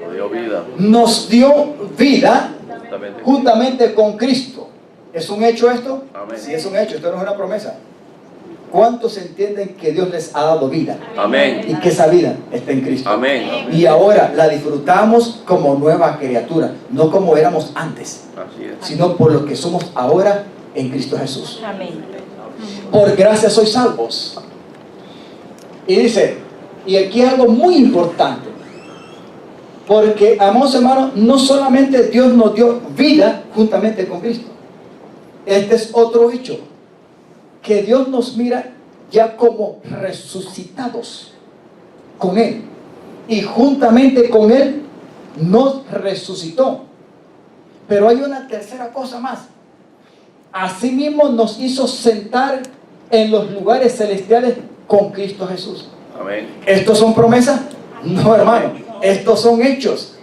[SPEAKER 2] Nos dio vida.
[SPEAKER 1] Nos dio vida
[SPEAKER 2] Justamente.
[SPEAKER 1] juntamente con Cristo. ¿Es un hecho esto?
[SPEAKER 2] Amén.
[SPEAKER 1] Sí, es un hecho, esto no es una promesa. ¿Cuántos entienden que Dios les ha dado vida?
[SPEAKER 2] Amén.
[SPEAKER 1] Y que esa vida está en Cristo.
[SPEAKER 2] Amén.
[SPEAKER 1] Y ahora la disfrutamos como nueva criatura, no como éramos antes,
[SPEAKER 2] Así es.
[SPEAKER 1] sino por lo que somos ahora en Cristo Jesús.
[SPEAKER 3] Amén.
[SPEAKER 1] Por gracia sois salvos. Y dice, y aquí algo muy importante, porque, amados hermanos, no solamente Dios nos dio vida juntamente con Cristo. Este es otro hecho, que Dios nos mira ya como resucitados con Él, y juntamente con Él nos resucitó. Pero hay una tercera cosa más. Asimismo nos hizo sentar en los lugares celestiales con Cristo Jesús.
[SPEAKER 2] Amén.
[SPEAKER 1] ¿Estos son promesas? No, hermano. Estos son hechos.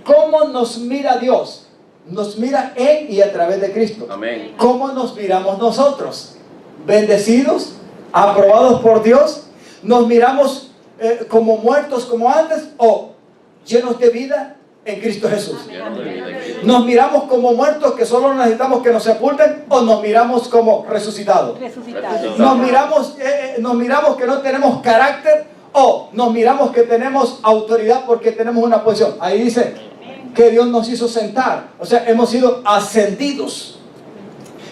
[SPEAKER 1] ¿Cómo nos mira Dios? Nos mira en y a través de Cristo.
[SPEAKER 2] Amén.
[SPEAKER 1] ¿Cómo nos miramos nosotros? ¿Bendecidos? ¿Aprobados por Dios? ¿Nos miramos como muertos como antes o llenos de vida en Cristo Jesús?
[SPEAKER 2] Lleno de vida en Cristo.
[SPEAKER 1] ¿Nos miramos como muertos que solo necesitamos que nos sepulten o nos miramos como resucitados?
[SPEAKER 2] Resucitados.
[SPEAKER 1] Nos miramos que no tenemos carácter o nos miramos que tenemos autoridad porque tenemos una posición. Ahí dice que Dios nos hizo sentar, o sea, hemos sido ascendidos.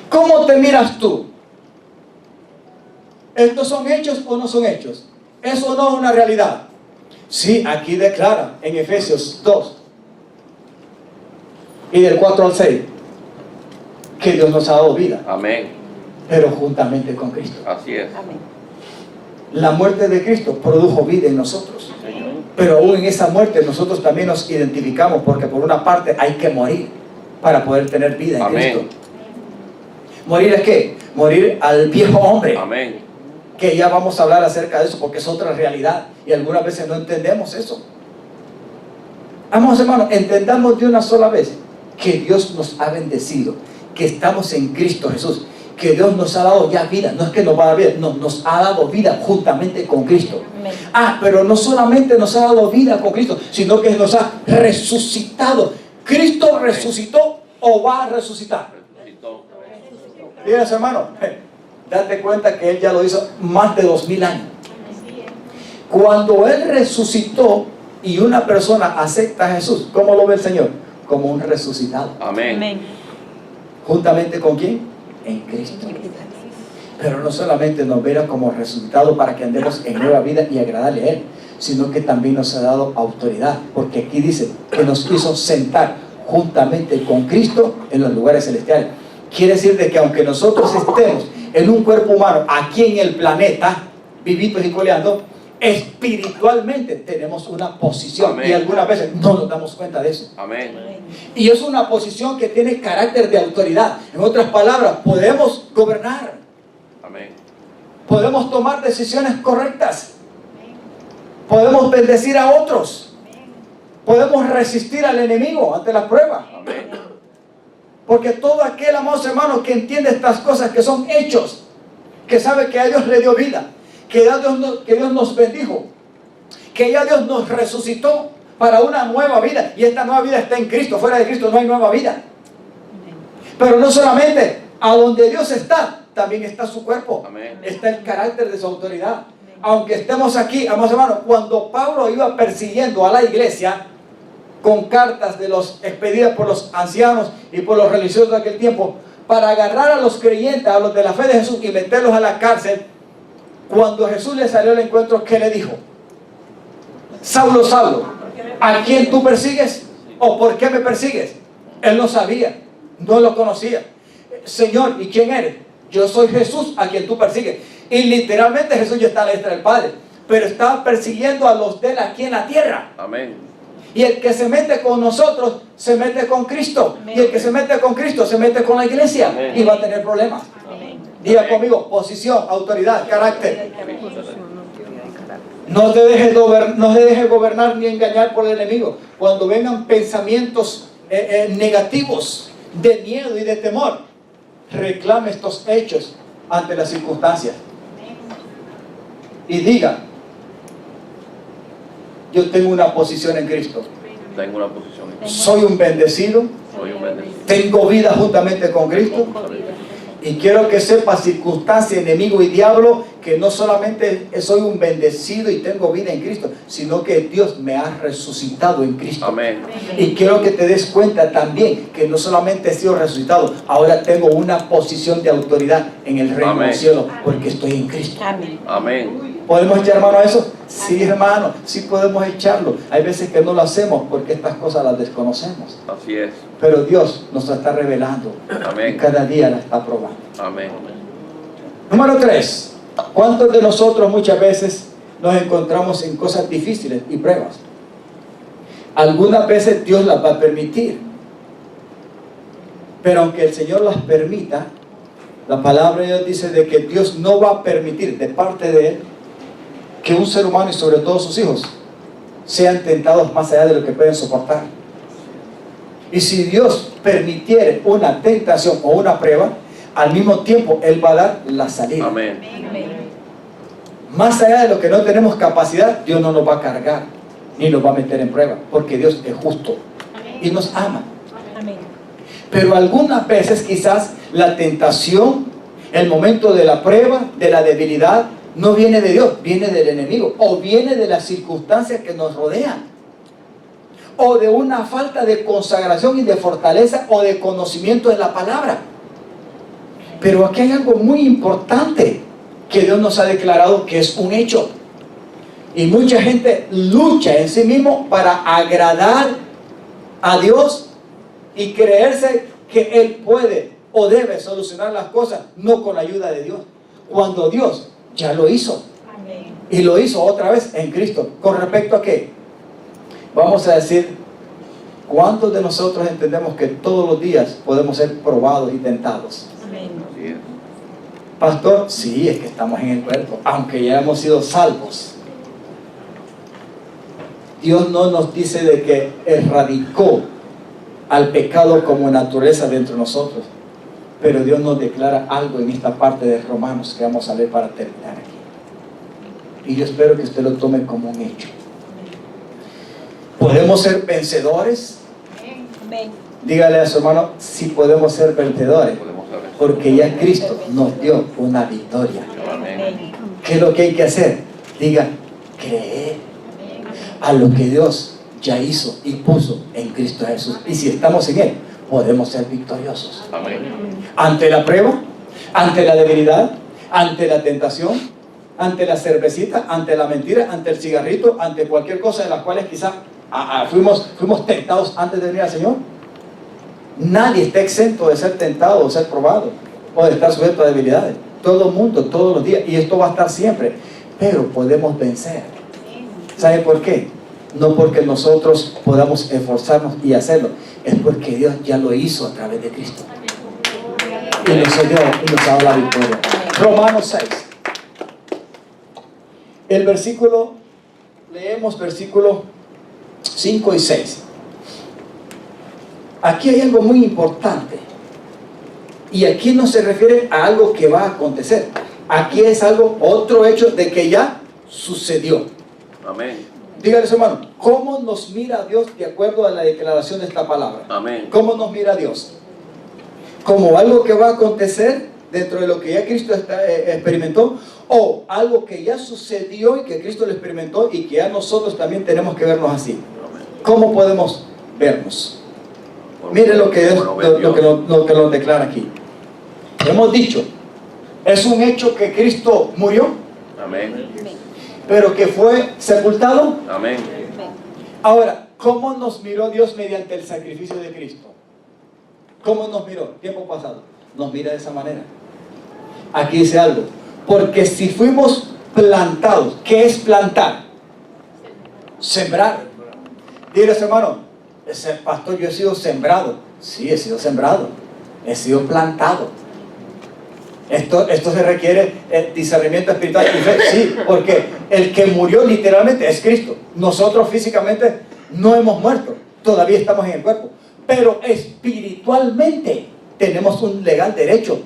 [SPEAKER 1] ¿Cómo te miras tú? ¿Estos son hechos o no son hechos? Eso no es una realidad. Sí, aquí declara en Efesios 2 y del 4 al 6 que Dios nos ha dado vida,
[SPEAKER 2] Amén.
[SPEAKER 1] pero juntamente con Cristo.
[SPEAKER 2] Así es.
[SPEAKER 1] La muerte de Cristo produjo vida en nosotros, pero aún en esa muerte nosotros también nos identificamos, porque por una parte hay que morir para poder tener vida en
[SPEAKER 2] Amén.
[SPEAKER 1] Cristo. ¿Morir es qué? Morir al viejo hombre,
[SPEAKER 2] Amén.
[SPEAKER 1] que ya vamos a hablar acerca de eso porque es otra realidad y algunas veces no entendemos eso. Amados hermanos, entendamos de una sola vez que Dios nos ha bendecido, que estamos en Cristo Jesús, que Dios nos ha dado ya vida. No es que nos va a dar vida, no, nos ha dado vida juntamente con Cristo. Pero no solamente nos ha dado vida con Cristo, sino que nos ha resucitado. ¿Cristo resucitó o va a resucitar?
[SPEAKER 2] Resucitó.
[SPEAKER 1] Fíjense, hermano, date cuenta que Él ya lo hizo más de 2000 años. Cuando Él resucitó y una persona acepta a Jesús, ¿cómo lo ve el Señor? Como un resucitado.
[SPEAKER 2] Amén.
[SPEAKER 1] ¿Juntamente con quién? En Cristo. Pero no solamente nos verá como resucitado para que andemos en nueva vida y agradarle a Él, sino que también nos ha dado autoridad, porque aquí dice que nos hizo sentar juntamente con Cristo en los lugares celestiales. Quiere decir de que aunque nosotros estemos en un cuerpo humano aquí en el planeta, vivitos y coleando, espiritualmente tenemos una posición.
[SPEAKER 2] Amén.
[SPEAKER 1] Y algunas veces no nos damos cuenta de eso.
[SPEAKER 2] Amén.
[SPEAKER 1] Y es una posición que tiene carácter de autoridad. En otras palabras, podemos gobernar,
[SPEAKER 2] Amén.
[SPEAKER 1] podemos tomar decisiones correctas, podemos bendecir a otros, podemos resistir al enemigo ante las pruebas.
[SPEAKER 2] Amén.
[SPEAKER 1] Porque todo aquel, amados hermanos, que entiende estas cosas que son hechos, que sabe que a Dios le dio vida, que Dios nos bendijo, que ya Dios nos resucitó para una nueva vida, y esta nueva vida está en Cristo. Fuera de Cristo no hay nueva vida. Pero no solamente, a donde Dios está, también está su cuerpo.
[SPEAKER 2] Amén.
[SPEAKER 1] Está el carácter de su autoridad. Aunque estemos aquí, amados hermanos, cuando Pablo iba persiguiendo a la iglesia con cartas expedidas por los ancianos y por los religiosos de aquel tiempo, para agarrar a los creyentes, a los de la fe de Jesús, y meterlos a la cárcel, cuando Jesús le salió al encuentro, ¿qué le dijo? Saulo, Saulo, ¿a quién tú persigues? ¿O por qué me persigues? Él no sabía, no lo conocía. Señor, ¿y quién eres? Yo soy Jesús a quien tú persigues. Y literalmente Jesús ya está a la diestra del Padre, pero estaba persiguiendo a los de él aquí en la tierra.
[SPEAKER 2] Amén.
[SPEAKER 1] Y el que se mete con nosotros se mete con Cristo. Y el que se mete con Cristo se mete con la iglesia.
[SPEAKER 2] Amén.
[SPEAKER 1] Y va a tener problemas. Diga conmigo: posición, autoridad, carácter. No te dejes gobernar ni engañar por el enemigo. Cuando vengan pensamientos negativos, de miedo y de temor, reclame estos hechos ante las circunstancias. Y diga: yo tengo una posición en Cristo.
[SPEAKER 2] Tengo una posición.
[SPEAKER 1] Soy un bendecido.
[SPEAKER 2] Soy un bendecido.
[SPEAKER 1] Tengo vida juntamente con Cristo. Y quiero que sepa, circunstancia, enemigo y diablo, que no solamente soy un bendecido y tengo vida en Cristo, sino que Dios me ha resucitado en Cristo.
[SPEAKER 2] Amén.
[SPEAKER 1] Y quiero que te des cuenta también que no solamente he sido resucitado, ahora tengo una posición de autoridad en el reino
[SPEAKER 2] Amén.
[SPEAKER 1] del cielo, porque estoy en Cristo.
[SPEAKER 2] Amén.
[SPEAKER 1] ¿Podemos echar mano a eso? Sí, hermano, sí podemos echarlo. Hay veces que no lo hacemos porque estas cosas las desconocemos.
[SPEAKER 2] Así es.
[SPEAKER 1] Pero Dios nos la está revelando.
[SPEAKER 2] Amén.
[SPEAKER 1] Y cada día la está probando.
[SPEAKER 2] Amén.
[SPEAKER 1] Número 3. ¿Cuántos de nosotros muchas veces nos encontramos en cosas difíciles y pruebas? Algunas veces Dios las va a permitir. Pero aunque el Señor las permita, la palabra de Dios dice de que Dios no va a permitir de parte de Él que un ser humano y sobre todo sus hijos sean tentados más allá de lo que pueden soportar. Y si Dios permitiere una tentación o una prueba, al mismo tiempo Él va a dar la salida.
[SPEAKER 2] Amén.
[SPEAKER 1] Más allá de lo que no tenemos capacidad, Dios no nos va a cargar ni nos va a meter en prueba, porque Dios es justo y nos ama. Pero algunas veces quizás la tentación, el momento de la prueba, de la debilidad, no viene de Dios, viene del enemigo, o viene de las circunstancias que nos rodean, o de una falta de consagración y de fortaleza, o de conocimiento de la palabra. Pero aquí hay algo muy importante que Dios nos ha declarado que es un hecho. Y mucha gente lucha en sí mismo para agradar a Dios y creerse que Él puede o debe solucionar las cosas, no con la ayuda de Dios, cuando Dios ya lo hizo.
[SPEAKER 3] Amén.
[SPEAKER 1] Y lo hizo otra vez en Cristo. ¿Con respecto a qué? Vamos a decir, ¿cuántos de nosotros entendemos que todos los días podemos ser probados y tentados?
[SPEAKER 3] Amén.
[SPEAKER 2] Así es.
[SPEAKER 1] Pastor, sí, es que estamos en el cuerpo, aunque ya hemos sido salvos. Dios no nos dice de que erradicó al pecado como naturaleza dentro de nosotros, pero Dios nos declara algo en esta parte de Romanos que vamos a leer para terminar aquí. Y yo espero que usted lo tome como un hecho. ¿Podemos ser vencedores?
[SPEAKER 3] Amén.
[SPEAKER 1] Dígale a su hermano, si podemos ser vencedores,
[SPEAKER 2] Podemos saber.
[SPEAKER 1] porque ya Cristo nos dio una victoria.
[SPEAKER 2] Amén.
[SPEAKER 1] ¿Qué es lo que hay que hacer? Diga, creer a lo que Dios ya hizo y puso en Cristo Jesús. Y si estamos en Él, podemos ser victoriosos.
[SPEAKER 2] Amén.
[SPEAKER 1] Ante la prueba, ante la debilidad, ante la tentación, ante la cervecita, ante la mentira, ante el cigarrito, ante cualquier cosa de las cuales quizás fuimos tentados antes de venir al Señor. Nadie está exento de ser tentado o ser probado o de estar sujeto a debilidades. Todo el mundo, todos los días, y esto va a estar siempre, pero podemos vencer. ¿Sabe por qué? No porque nosotros podamos esforzarnos y hacerlo, es porque Dios ya lo hizo a través de Cristo y nos dio y nos ha dado la victoria. Romanos 6, el versículo, leemos versículos 5 y 6. Aquí hay algo muy importante, y aquí no se refiere a algo que va a acontecer. Aquí es algo, otro hecho de que ya sucedió.
[SPEAKER 2] Amén.
[SPEAKER 1] Dígale a su hermano, ¿cómo nos mira Dios de acuerdo a la declaración de esta palabra?
[SPEAKER 2] Amén.
[SPEAKER 1] ¿Cómo nos mira Dios? ¿Como algo que va a acontecer dentro de lo que ya Cristo experimentó? ¿O algo que ya sucedió y que Cristo lo experimentó y que ya nosotros también tenemos que vernos así?
[SPEAKER 2] Amén.
[SPEAKER 1] ¿Cómo podemos vernos?
[SPEAKER 2] Por-
[SPEAKER 1] Mire lo que, Dios,
[SPEAKER 2] por ver
[SPEAKER 1] lo que
[SPEAKER 2] Dios.
[SPEAKER 1] lo que nos declara aquí. Hemos dicho, es un hecho que Cristo murió,
[SPEAKER 2] Amén.
[SPEAKER 1] pero que fue sepultado.
[SPEAKER 2] Amén.
[SPEAKER 1] Ahora, ¿cómo nos miró Dios mediante el sacrificio de Cristo? ¿Cómo nos miró? Tiempo pasado. Nos mira de esa manera. Aquí dice algo. Porque si fuimos plantados, ¿qué es plantar? Sembrar. Dile, hermano, ese pastor, yo he sido sembrado. Sí, he sido sembrado. He sido plantado. Esto se requiere discernimiento espiritual y fe. Sí, porque el que murió literalmente es Cristo. Nosotros físicamente no hemos muerto. Todavía estamos en el cuerpo. Pero espiritualmente tenemos un legal derecho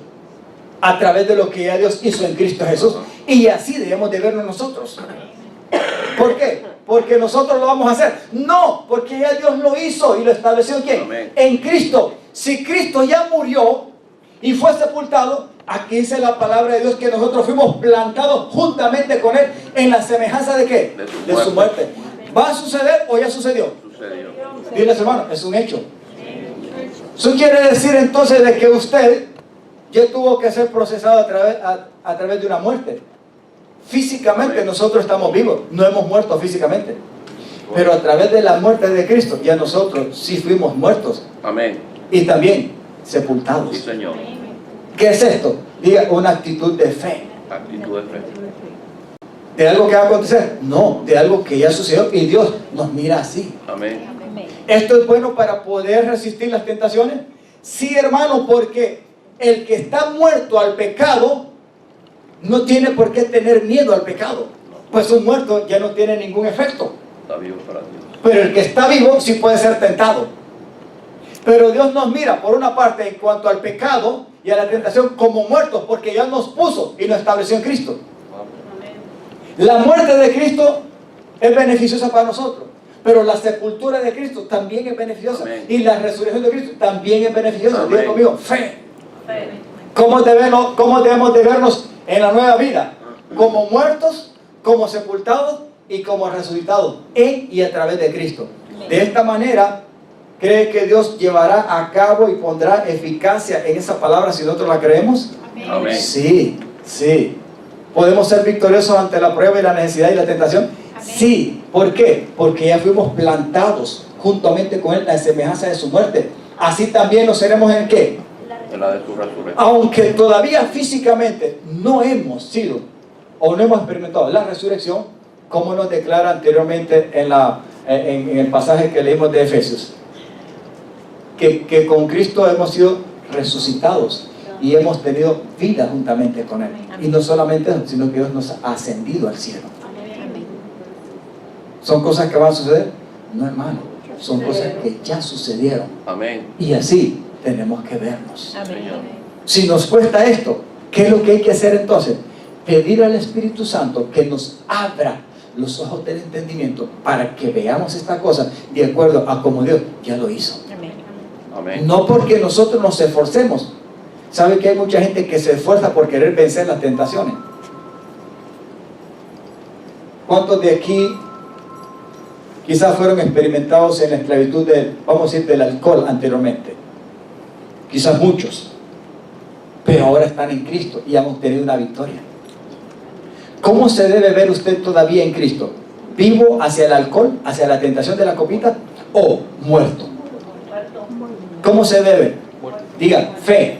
[SPEAKER 1] a través de lo que ya Dios hizo en Cristo Jesús. Y así debemos de vernos nosotros. ¿Por qué? Porque nosotros lo vamos a hacer. No, porque ya Dios lo hizo y lo estableció ¿en quién?
[SPEAKER 2] Amén.
[SPEAKER 1] En Cristo. Si Cristo ya murió y fue sepultado, aquí dice la palabra de Dios que nosotros fuimos plantados juntamente con Él en la semejanza de ¿qué?
[SPEAKER 2] De su
[SPEAKER 1] muerte. ¿Va a suceder o ya sucedió?
[SPEAKER 2] Sucedió.
[SPEAKER 1] Dile, hermano, es un hecho. Eso quiere decir entonces de que usted ya tuvo que ser procesado a través de una muerte. Físicamente
[SPEAKER 2] Amén.
[SPEAKER 1] nosotros estamos vivos, no hemos muerto físicamente. Pero a través de la muerte de Cristo, ya nosotros sí fuimos muertos
[SPEAKER 2] Amén.
[SPEAKER 1] y también sepultados.
[SPEAKER 2] Sí, Señor.
[SPEAKER 1] ¿Qué es esto? Diga, una actitud de fe.
[SPEAKER 2] Actitud de fe.
[SPEAKER 1] ¿De algo que va a acontecer? No, de algo que ya sucedió y Dios nos mira así.
[SPEAKER 2] Amén.
[SPEAKER 1] ¿Esto es bueno para poder resistir las tentaciones? Sí, hermano, porque el que está muerto al pecado no tiene por qué tener miedo al pecado. Pues un muerto ya no tiene ningún efecto.
[SPEAKER 2] Está vivo para Dios.
[SPEAKER 1] Pero el que está vivo sí puede ser tentado. Pero Dios nos mira, por una parte, en cuanto al pecado y a la tentación, como muertos, porque ya nos puso y nos estableció en Cristo. La muerte de Cristo es beneficiosa para nosotros, pero la sepultura de Cristo también es beneficiosa.
[SPEAKER 2] Amén.
[SPEAKER 1] Y la resurrección de Cristo también es beneficiosa.
[SPEAKER 2] Amén.
[SPEAKER 1] Diga conmigo, fe. ¿Cómo debemos de vernos en la nueva vida? Como muertos, como sepultados y como resucitados en y a través de Cristo. De esta manera, ¿cree que Dios llevará a cabo y pondrá eficacia en esa palabra si nosotros la creemos?
[SPEAKER 2] Amén.
[SPEAKER 1] Sí, sí. ¿Podemos ser victoriosos ante la prueba y la necesidad y la tentación? Sí. ¿Por qué? Porque ya fuimos plantados juntamente con Él en semejanza de su muerte. Así también nos seremos en ¿qué?
[SPEAKER 2] En la de su resurrección.
[SPEAKER 1] Aunque todavía físicamente no hemos sido o no hemos experimentado la resurrección, como nos declara anteriormente en el pasaje que leímos de Efesios, que con Cristo hemos sido resucitados y hemos tenido vida juntamente con Él. Y no solamente eso, sino que Dios nos ha ascendido al cielo. ¿Son cosas que van a suceder? No, hermano, son cosas que ya sucedieron.
[SPEAKER 2] Amén.
[SPEAKER 1] Y así tenemos que vernos.
[SPEAKER 2] Señor.
[SPEAKER 1] Si nos cuesta esto, ¿qué es lo que hay que hacer entonces? Pedir al Espíritu Santo que nos abra los ojos del entendimiento para que veamos esta cosa de acuerdo a como Dios ya lo hizo.
[SPEAKER 2] Amén.
[SPEAKER 1] No porque nosotros nos esforcemos. ¿Sabe que hay mucha gente que se esfuerza por querer vencer las tentaciones? ¿Cuántos de aquí quizás fueron experimentados en la esclavitud vamos a decir, del alcohol anteriormente? Quizás muchos, pero ahora están en Cristo y han obtenido una victoria. ¿Cómo se debe ver usted todavía en Cristo? ¿Vivo hacia el alcohol, hacia la tentación de la copita, o muerto? ¿Cómo se debe? Diga, fe.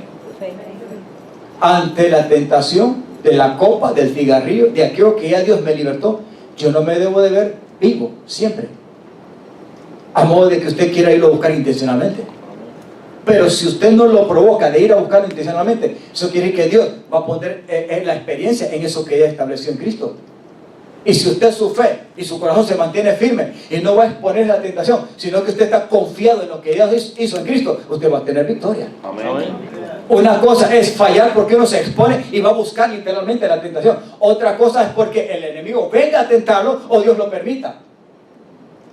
[SPEAKER 1] Ante la tentación de la copa, del cigarrillo, de aquello que ya Dios me libertó, yo no me debo de ver vivo, siempre. A modo de que usted quiera irlo a buscar intencionalmente. Pero si usted no lo provoca de ir a buscarlo intencionalmente, eso quiere decir que Dios va a poner la experiencia en eso que ya estableció en Cristo. Y si usted su fe y su corazón se mantiene firme y no va a exponer la tentación, sino que usted está confiado en lo que Dios hizo en Cristo, usted va a tener victoria.
[SPEAKER 2] Amén.
[SPEAKER 1] Una cosa es fallar porque uno se expone y va a buscar literalmente la tentación. Otra cosa es porque el enemigo venga a tentarlo o Dios lo permita.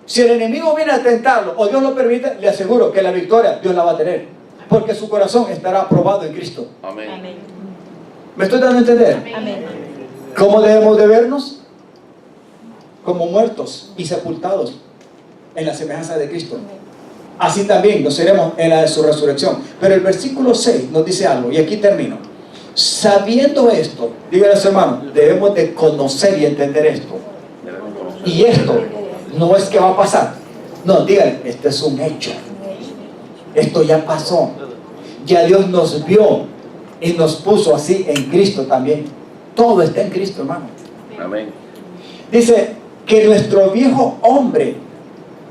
[SPEAKER 1] Si el enemigo viene a tentarlo o Dios lo permite, le aseguro que la victoria Dios la va a tener. Porque su corazón estará aprobado en Cristo.
[SPEAKER 2] Amén.
[SPEAKER 1] ¿Me estoy dando a entender? ¿Cómo debemos de vernos? Como muertos y sepultados en la semejanza de Cristo. Así también nos seremos en la de su resurrección. Pero el versículo 6 nos dice algo, y aquí termino. Sabiendo esto, díganle a su hermano, debemos de conocer y entender esto.
[SPEAKER 2] Debemos conocer.
[SPEAKER 1] Y esto no es que va a pasar. No, díganle, esto es un hecho. Esto ya pasó. Ya Dios nos vio y nos puso así en Cristo también. Todo está en Cristo, hermano.
[SPEAKER 2] Amén.
[SPEAKER 1] Dice que nuestro viejo hombre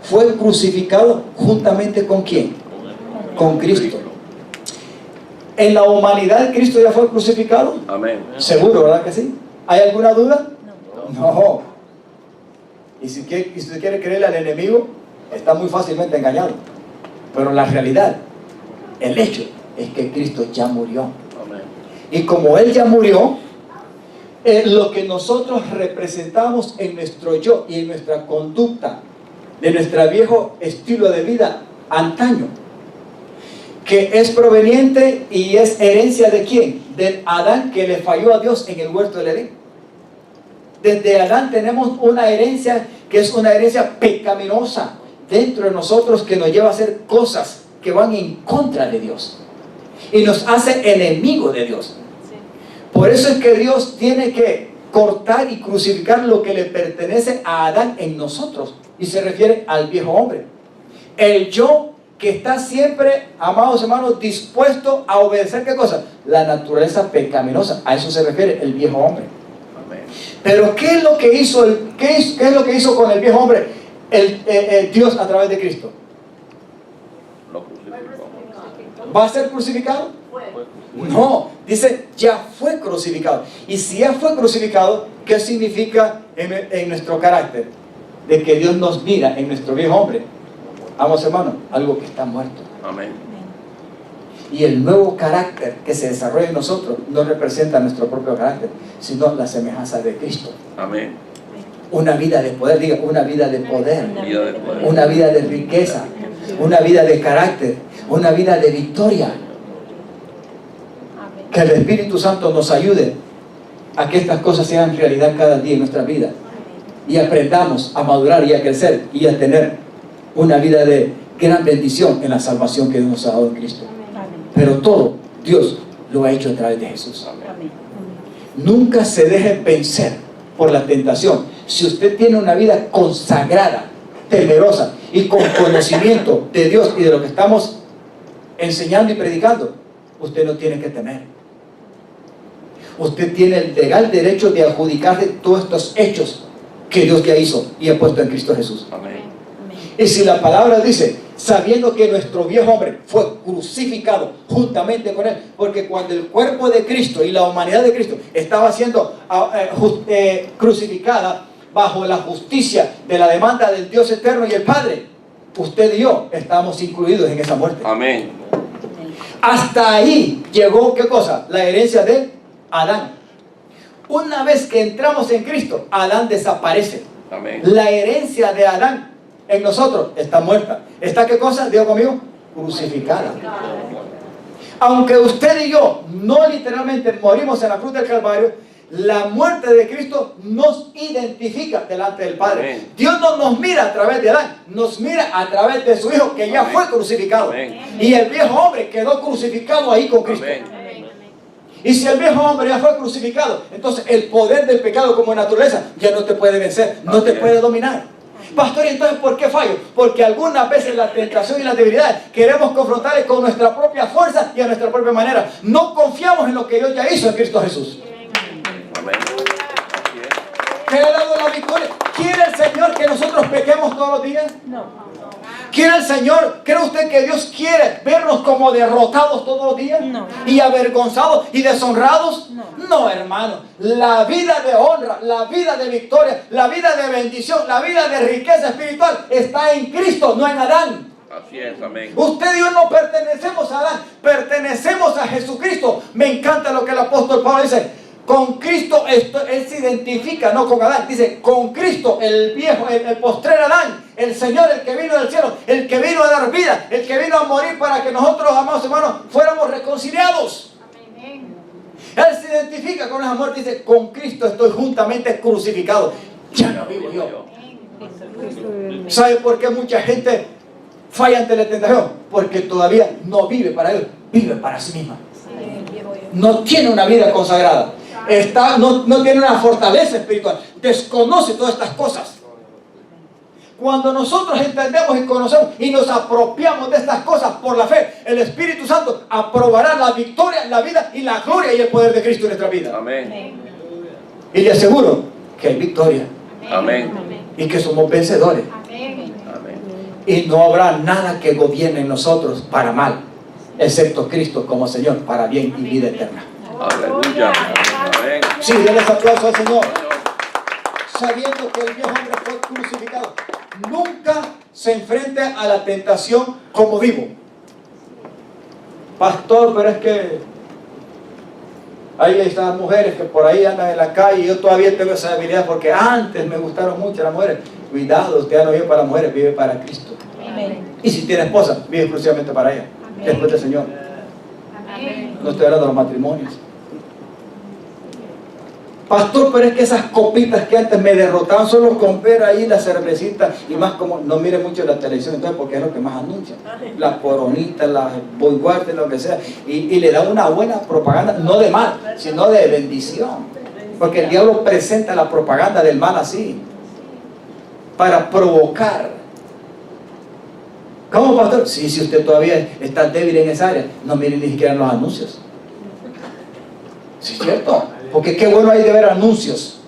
[SPEAKER 1] fue crucificado juntamente ¿con quién? Con Cristo. ¿En la humanidad Cristo ya fue crucificado?
[SPEAKER 2] Amén.
[SPEAKER 1] Seguro, ¿verdad que sí? ¿Hay alguna duda? No. Y si usted quiere creerle al enemigo, está muy fácilmente engañado. Pero la realidad, el hecho, es que Cristo ya murió.
[SPEAKER 2] Amén.
[SPEAKER 1] Y como Él ya murió, lo que nosotros representamos en nuestro yo y en nuestra conducta, de nuestro viejo estilo de vida antaño, que es proveniente y es herencia ¿de quién? Del Adán que le falló a Dios en el huerto del Edén. Desde Adán tenemos una herencia que es una herencia pecaminosa dentro de nosotros que nos lleva a hacer cosas que van en contra de Dios y nos hace enemigo de Dios. Por eso es que Dios tiene que cortar y crucificar lo que le pertenece a Adán en nosotros, y se refiere al viejo hombre. El yo que está siempre, amados hermanos, dispuesto a obedecer, ¿qué cosa? La naturaleza pecaminosa. A eso se refiere el viejo hombre.
[SPEAKER 2] Amén.
[SPEAKER 1] Pero ¿qué es lo que hizo, qué es lo que hizo con el viejo hombre Dios a través de Cristo?
[SPEAKER 2] Lo crucificó.
[SPEAKER 1] ¿Va a ser crucificado? No, dice, ya fue crucificado. Y si ya fue crucificado, ¿qué significa en nuestro carácter? De que Dios nos mira en nuestro viejo hombre. Vamos, hermanos, algo que está muerto.
[SPEAKER 2] Amén.
[SPEAKER 1] Y el nuevo carácter que se desarrolla en nosotros no representa nuestro propio carácter, sino la semejanza de Cristo.
[SPEAKER 2] Amén.
[SPEAKER 1] Una vida de poder, diga, una vida de poder,
[SPEAKER 2] Vida de poder.
[SPEAKER 1] una vida de riqueza, una vida de carácter, una vida de victoria. Que el Espíritu Santo nos ayude a que estas cosas sean realidad cada día en nuestra vida y aprendamos a madurar y a crecer y a tener una vida de gran bendición en la salvación que Dios nos ha dado en Cristo. Pero todo Dios lo ha hecho a través de Jesús.
[SPEAKER 2] Amén.
[SPEAKER 1] Nunca se deje vencer por la tentación. Si usted tiene una vida consagrada, temerosa y con conocimiento de Dios y de lo que estamos enseñando y predicando, usted no tiene que temer. Usted tiene el legal derecho de adjudicarse todos estos hechos que Dios ya hizo y ha puesto en Cristo Jesús.
[SPEAKER 2] Amén.
[SPEAKER 1] Y si la palabra dice, sabiendo que nuestro viejo hombre fue crucificado juntamente con él, porque cuando el cuerpo de Cristo y la humanidad de Cristo estaba siendo crucificada bajo la justicia de la demanda del Dios eterno y el Padre, usted y yo estamos incluidos en esa muerte.
[SPEAKER 2] Amén.
[SPEAKER 1] Hasta ahí llegó, ¿qué cosa? La herencia de Adán. Una vez que entramos en Cristo, Adán desaparece.
[SPEAKER 2] Amén.
[SPEAKER 1] La herencia de Adán en nosotros está muerta. ¿Está qué cosa? Digo conmigo, crucificada. Aunque usted y yo no literalmente morimos en la cruz del Calvario, la muerte de Cristo nos identifica delante del Padre.
[SPEAKER 2] Amén.
[SPEAKER 1] Dios no nos mira a través de Adán, nos mira a través de su Hijo que ya
[SPEAKER 2] Amén.
[SPEAKER 1] fue crucificado.
[SPEAKER 2] Amén.
[SPEAKER 1] Y el viejo hombre quedó crucificado ahí con Cristo.
[SPEAKER 2] Amén.
[SPEAKER 1] Y si el viejo hombre ya fue crucificado, entonces el poder del pecado como naturaleza ya no te puede vencer, no te puede dominar. Pastor, ¿y entonces por qué fallo? Porque algunas veces la tentación y la debilidad queremos confrontarle con nuestra propia fuerza y a nuestra propia manera. No confiamos en lo que Dios ya hizo en Cristo Jesús.
[SPEAKER 2] Amén. Así es.
[SPEAKER 1] ¿Qué ha dado la victoria? ¿Quiere el Señor que nosotros pequemos todos los días?
[SPEAKER 3] No.
[SPEAKER 1] ¿Quiere el Señor? ¿Cree usted que Dios quiere vernos como derrotados todos los días?
[SPEAKER 3] No.
[SPEAKER 1] ¿Y avergonzados y deshonrados?
[SPEAKER 3] No.
[SPEAKER 1] No, hermano. La vida de honra, la vida de victoria, la vida de bendición, la vida de riqueza espiritual está en Cristo, no en Adán.
[SPEAKER 2] Así es. Amén.
[SPEAKER 1] Usted y yo no pertenecemos a Adán, pertenecemos a Jesucristo. Me encanta lo que el apóstol Pablo dice. Con Cristo él se identifica, no con Adán. Dice, con Cristo, el viejo, el postrer Adán, el Señor, el que vino del cielo, el que vino a dar vida, el que vino a morir para que nosotros, amados hermanos, fuéramos reconciliados.
[SPEAKER 3] Amén.
[SPEAKER 1] Él se identifica con esa muerte y dice, con Cristo estoy juntamente crucificado. Ya no vivo yo. ¿Sabe por qué mucha gente falla ante la tentación? Porque todavía no vive para Él, vive para sí misma. No tiene una vida consagrada. No tiene una fortaleza espiritual. Desconoce todas estas cosas. Cuando nosotros entendemos y conocemos y nos apropiamos de estas cosas por la fe, el Espíritu Santo aprobará la victoria, la vida y la gloria y el poder de Cristo en nuestra vida.
[SPEAKER 2] Amén.
[SPEAKER 1] Y le aseguro que hay victoria
[SPEAKER 2] Amén.
[SPEAKER 1] y que somos vencedores.
[SPEAKER 3] Amén.
[SPEAKER 2] Amén.
[SPEAKER 1] Y no habrá nada que gobierne en nosotros para mal, excepto Cristo como Señor, para bien y vida eterna.
[SPEAKER 2] Aleluya. Amén.
[SPEAKER 1] Sí, denles aplauso al Señor. Sabiendo que el viejo hombre fue crucificado, nunca se enfrente a la tentación como vivo. Pastor, pero es que hay estas mujeres que por ahí andan en la calle y yo todavía tengo esa debilidad porque antes me gustaron mucho las mujeres. Cuidado, usted ya no vive para las mujeres, vive para Cristo.
[SPEAKER 3] Amén.
[SPEAKER 1] Y si tiene esposa, vive exclusivamente para ella, después del Señor.
[SPEAKER 3] Amén.
[SPEAKER 1] No estoy hablando de los matrimonios. Pastor, pero es que esas copitas que antes me derrotaban solo con ver ahí la cervecita y más como no mire mucho la televisión, entonces porque es lo que más anuncian, las coronitas, las boyguartes, lo que sea, y le da una buena propaganda, no de mal, sino de bendición, porque el diablo presenta la propaganda del mal así, para provocar ¿Cómo, pastor? Sí, si usted todavía está débil en esa área, no mire ni siquiera los anuncios. ¿Sí es cierto? Porque qué bueno hay de ver anuncios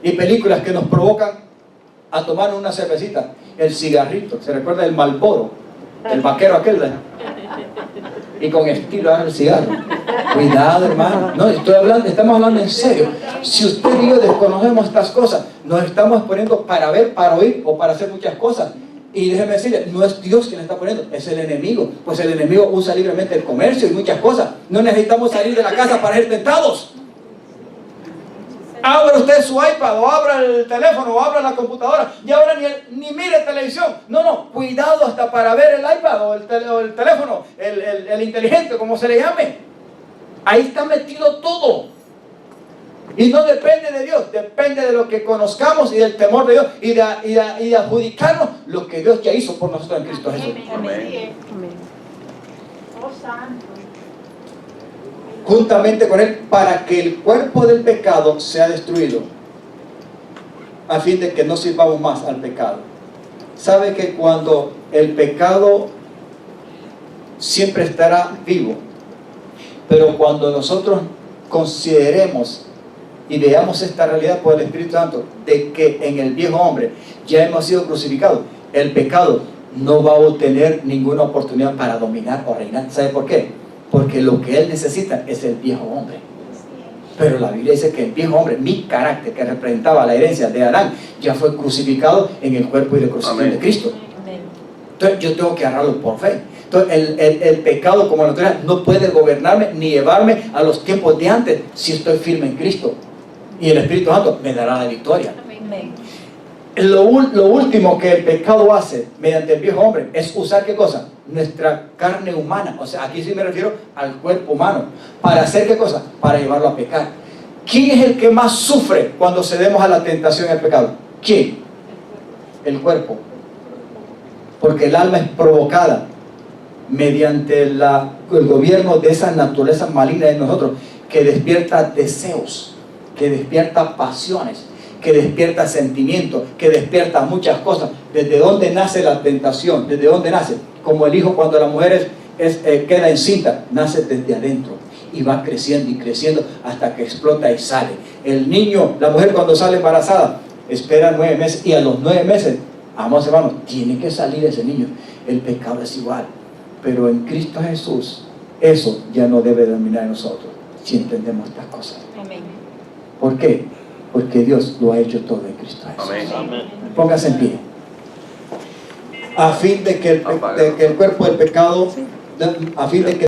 [SPEAKER 1] y películas que nos provocan a tomar una cervecita, el cigarrito. ¿Se recuerda del Marlboro? El vaquero aquel, ¿verdad? Y con estilo el cigarro. Cuidado, hermano. No, estamos hablando en serio. Si usted y yo desconocemos estas cosas, nos estamos poniendo para ver, para oír o para hacer muchas cosas. Y déjeme decirle, no es Dios quien está poniendo, es el enemigo. Pues el enemigo usa libremente el comercio y muchas cosas. No necesitamos salir de la casa para ser tentados. Abra usted su iPad o abra el teléfono o abra la computadora y ahora ni mire televisión. No, cuidado hasta para ver el iPad o el teléfono, el inteligente, como se le llame. Ahí está metido todo. Y no depende de Dios, depende de lo que conozcamos y del temor de Dios y de adjudicarnos lo que Dios ya hizo por nosotros en Cristo Jesús.
[SPEAKER 2] Amén.
[SPEAKER 3] Oh, santo.
[SPEAKER 4] Juntamente con Él, para que el cuerpo del pecado sea destruido, a fin de que no sirvamos más al pecado. ¿Sabe que cuando el pecado siempre estará vivo, pero cuando nosotros consideremos y veamos esta realidad por el Espíritu Santo, de que en el viejo hombre ya hemos sido crucificados, el pecado no va a obtener ninguna oportunidad para dominar o reinar? ¿Sabe por qué? Porque lo que él necesita es el viejo hombre. Pero la Biblia dice que el viejo hombre, mi carácter, que representaba la herencia de Adán, ya fue crucificado en el cuerpo y de crucifixión de Cristo. Entonces yo tengo que agarrarlo por fe. Entonces el pecado como naturaleza no puede gobernarme ni llevarme a los tiempos de antes si estoy firme en Cristo. Y el Espíritu Santo me dará la victoria. Lo último que el pecado hace mediante el viejo hombre es usar ¿qué cosa? Nuestra carne humana. O sea, aquí sí me refiero al cuerpo humano. ¿Para hacer qué cosa? Para llevarlo a pecar. ¿Quién es el que más sufre cuando cedemos a la tentación y al pecado? ¿Quién? El cuerpo. Porque el alma es provocada mediante el gobierno de esa naturaleza maligna de nosotros, que despierta deseos, que despierta pasiones, que despierta sentimientos, que despierta muchas cosas. ¿Desde dónde nace la tentación? ¿Desde dónde nace? Como el hijo cuando la mujer queda encinta, nace desde adentro y va creciendo y creciendo hasta que explota y sale. El niño, la mujer cuando sale embarazada, espera 9 meses y a los 9 meses, amados hermanos, tiene que salir ese niño. El pecado es igual, pero en Cristo Jesús eso ya no debe dominar en nosotros si entendemos estas cosas. ¿Por qué? Porque Dios lo ha hecho todo en Cristo Jesús.
[SPEAKER 2] Amén.
[SPEAKER 4] Póngase en pie. A fin de que el cuerpo del pecado, a fin de que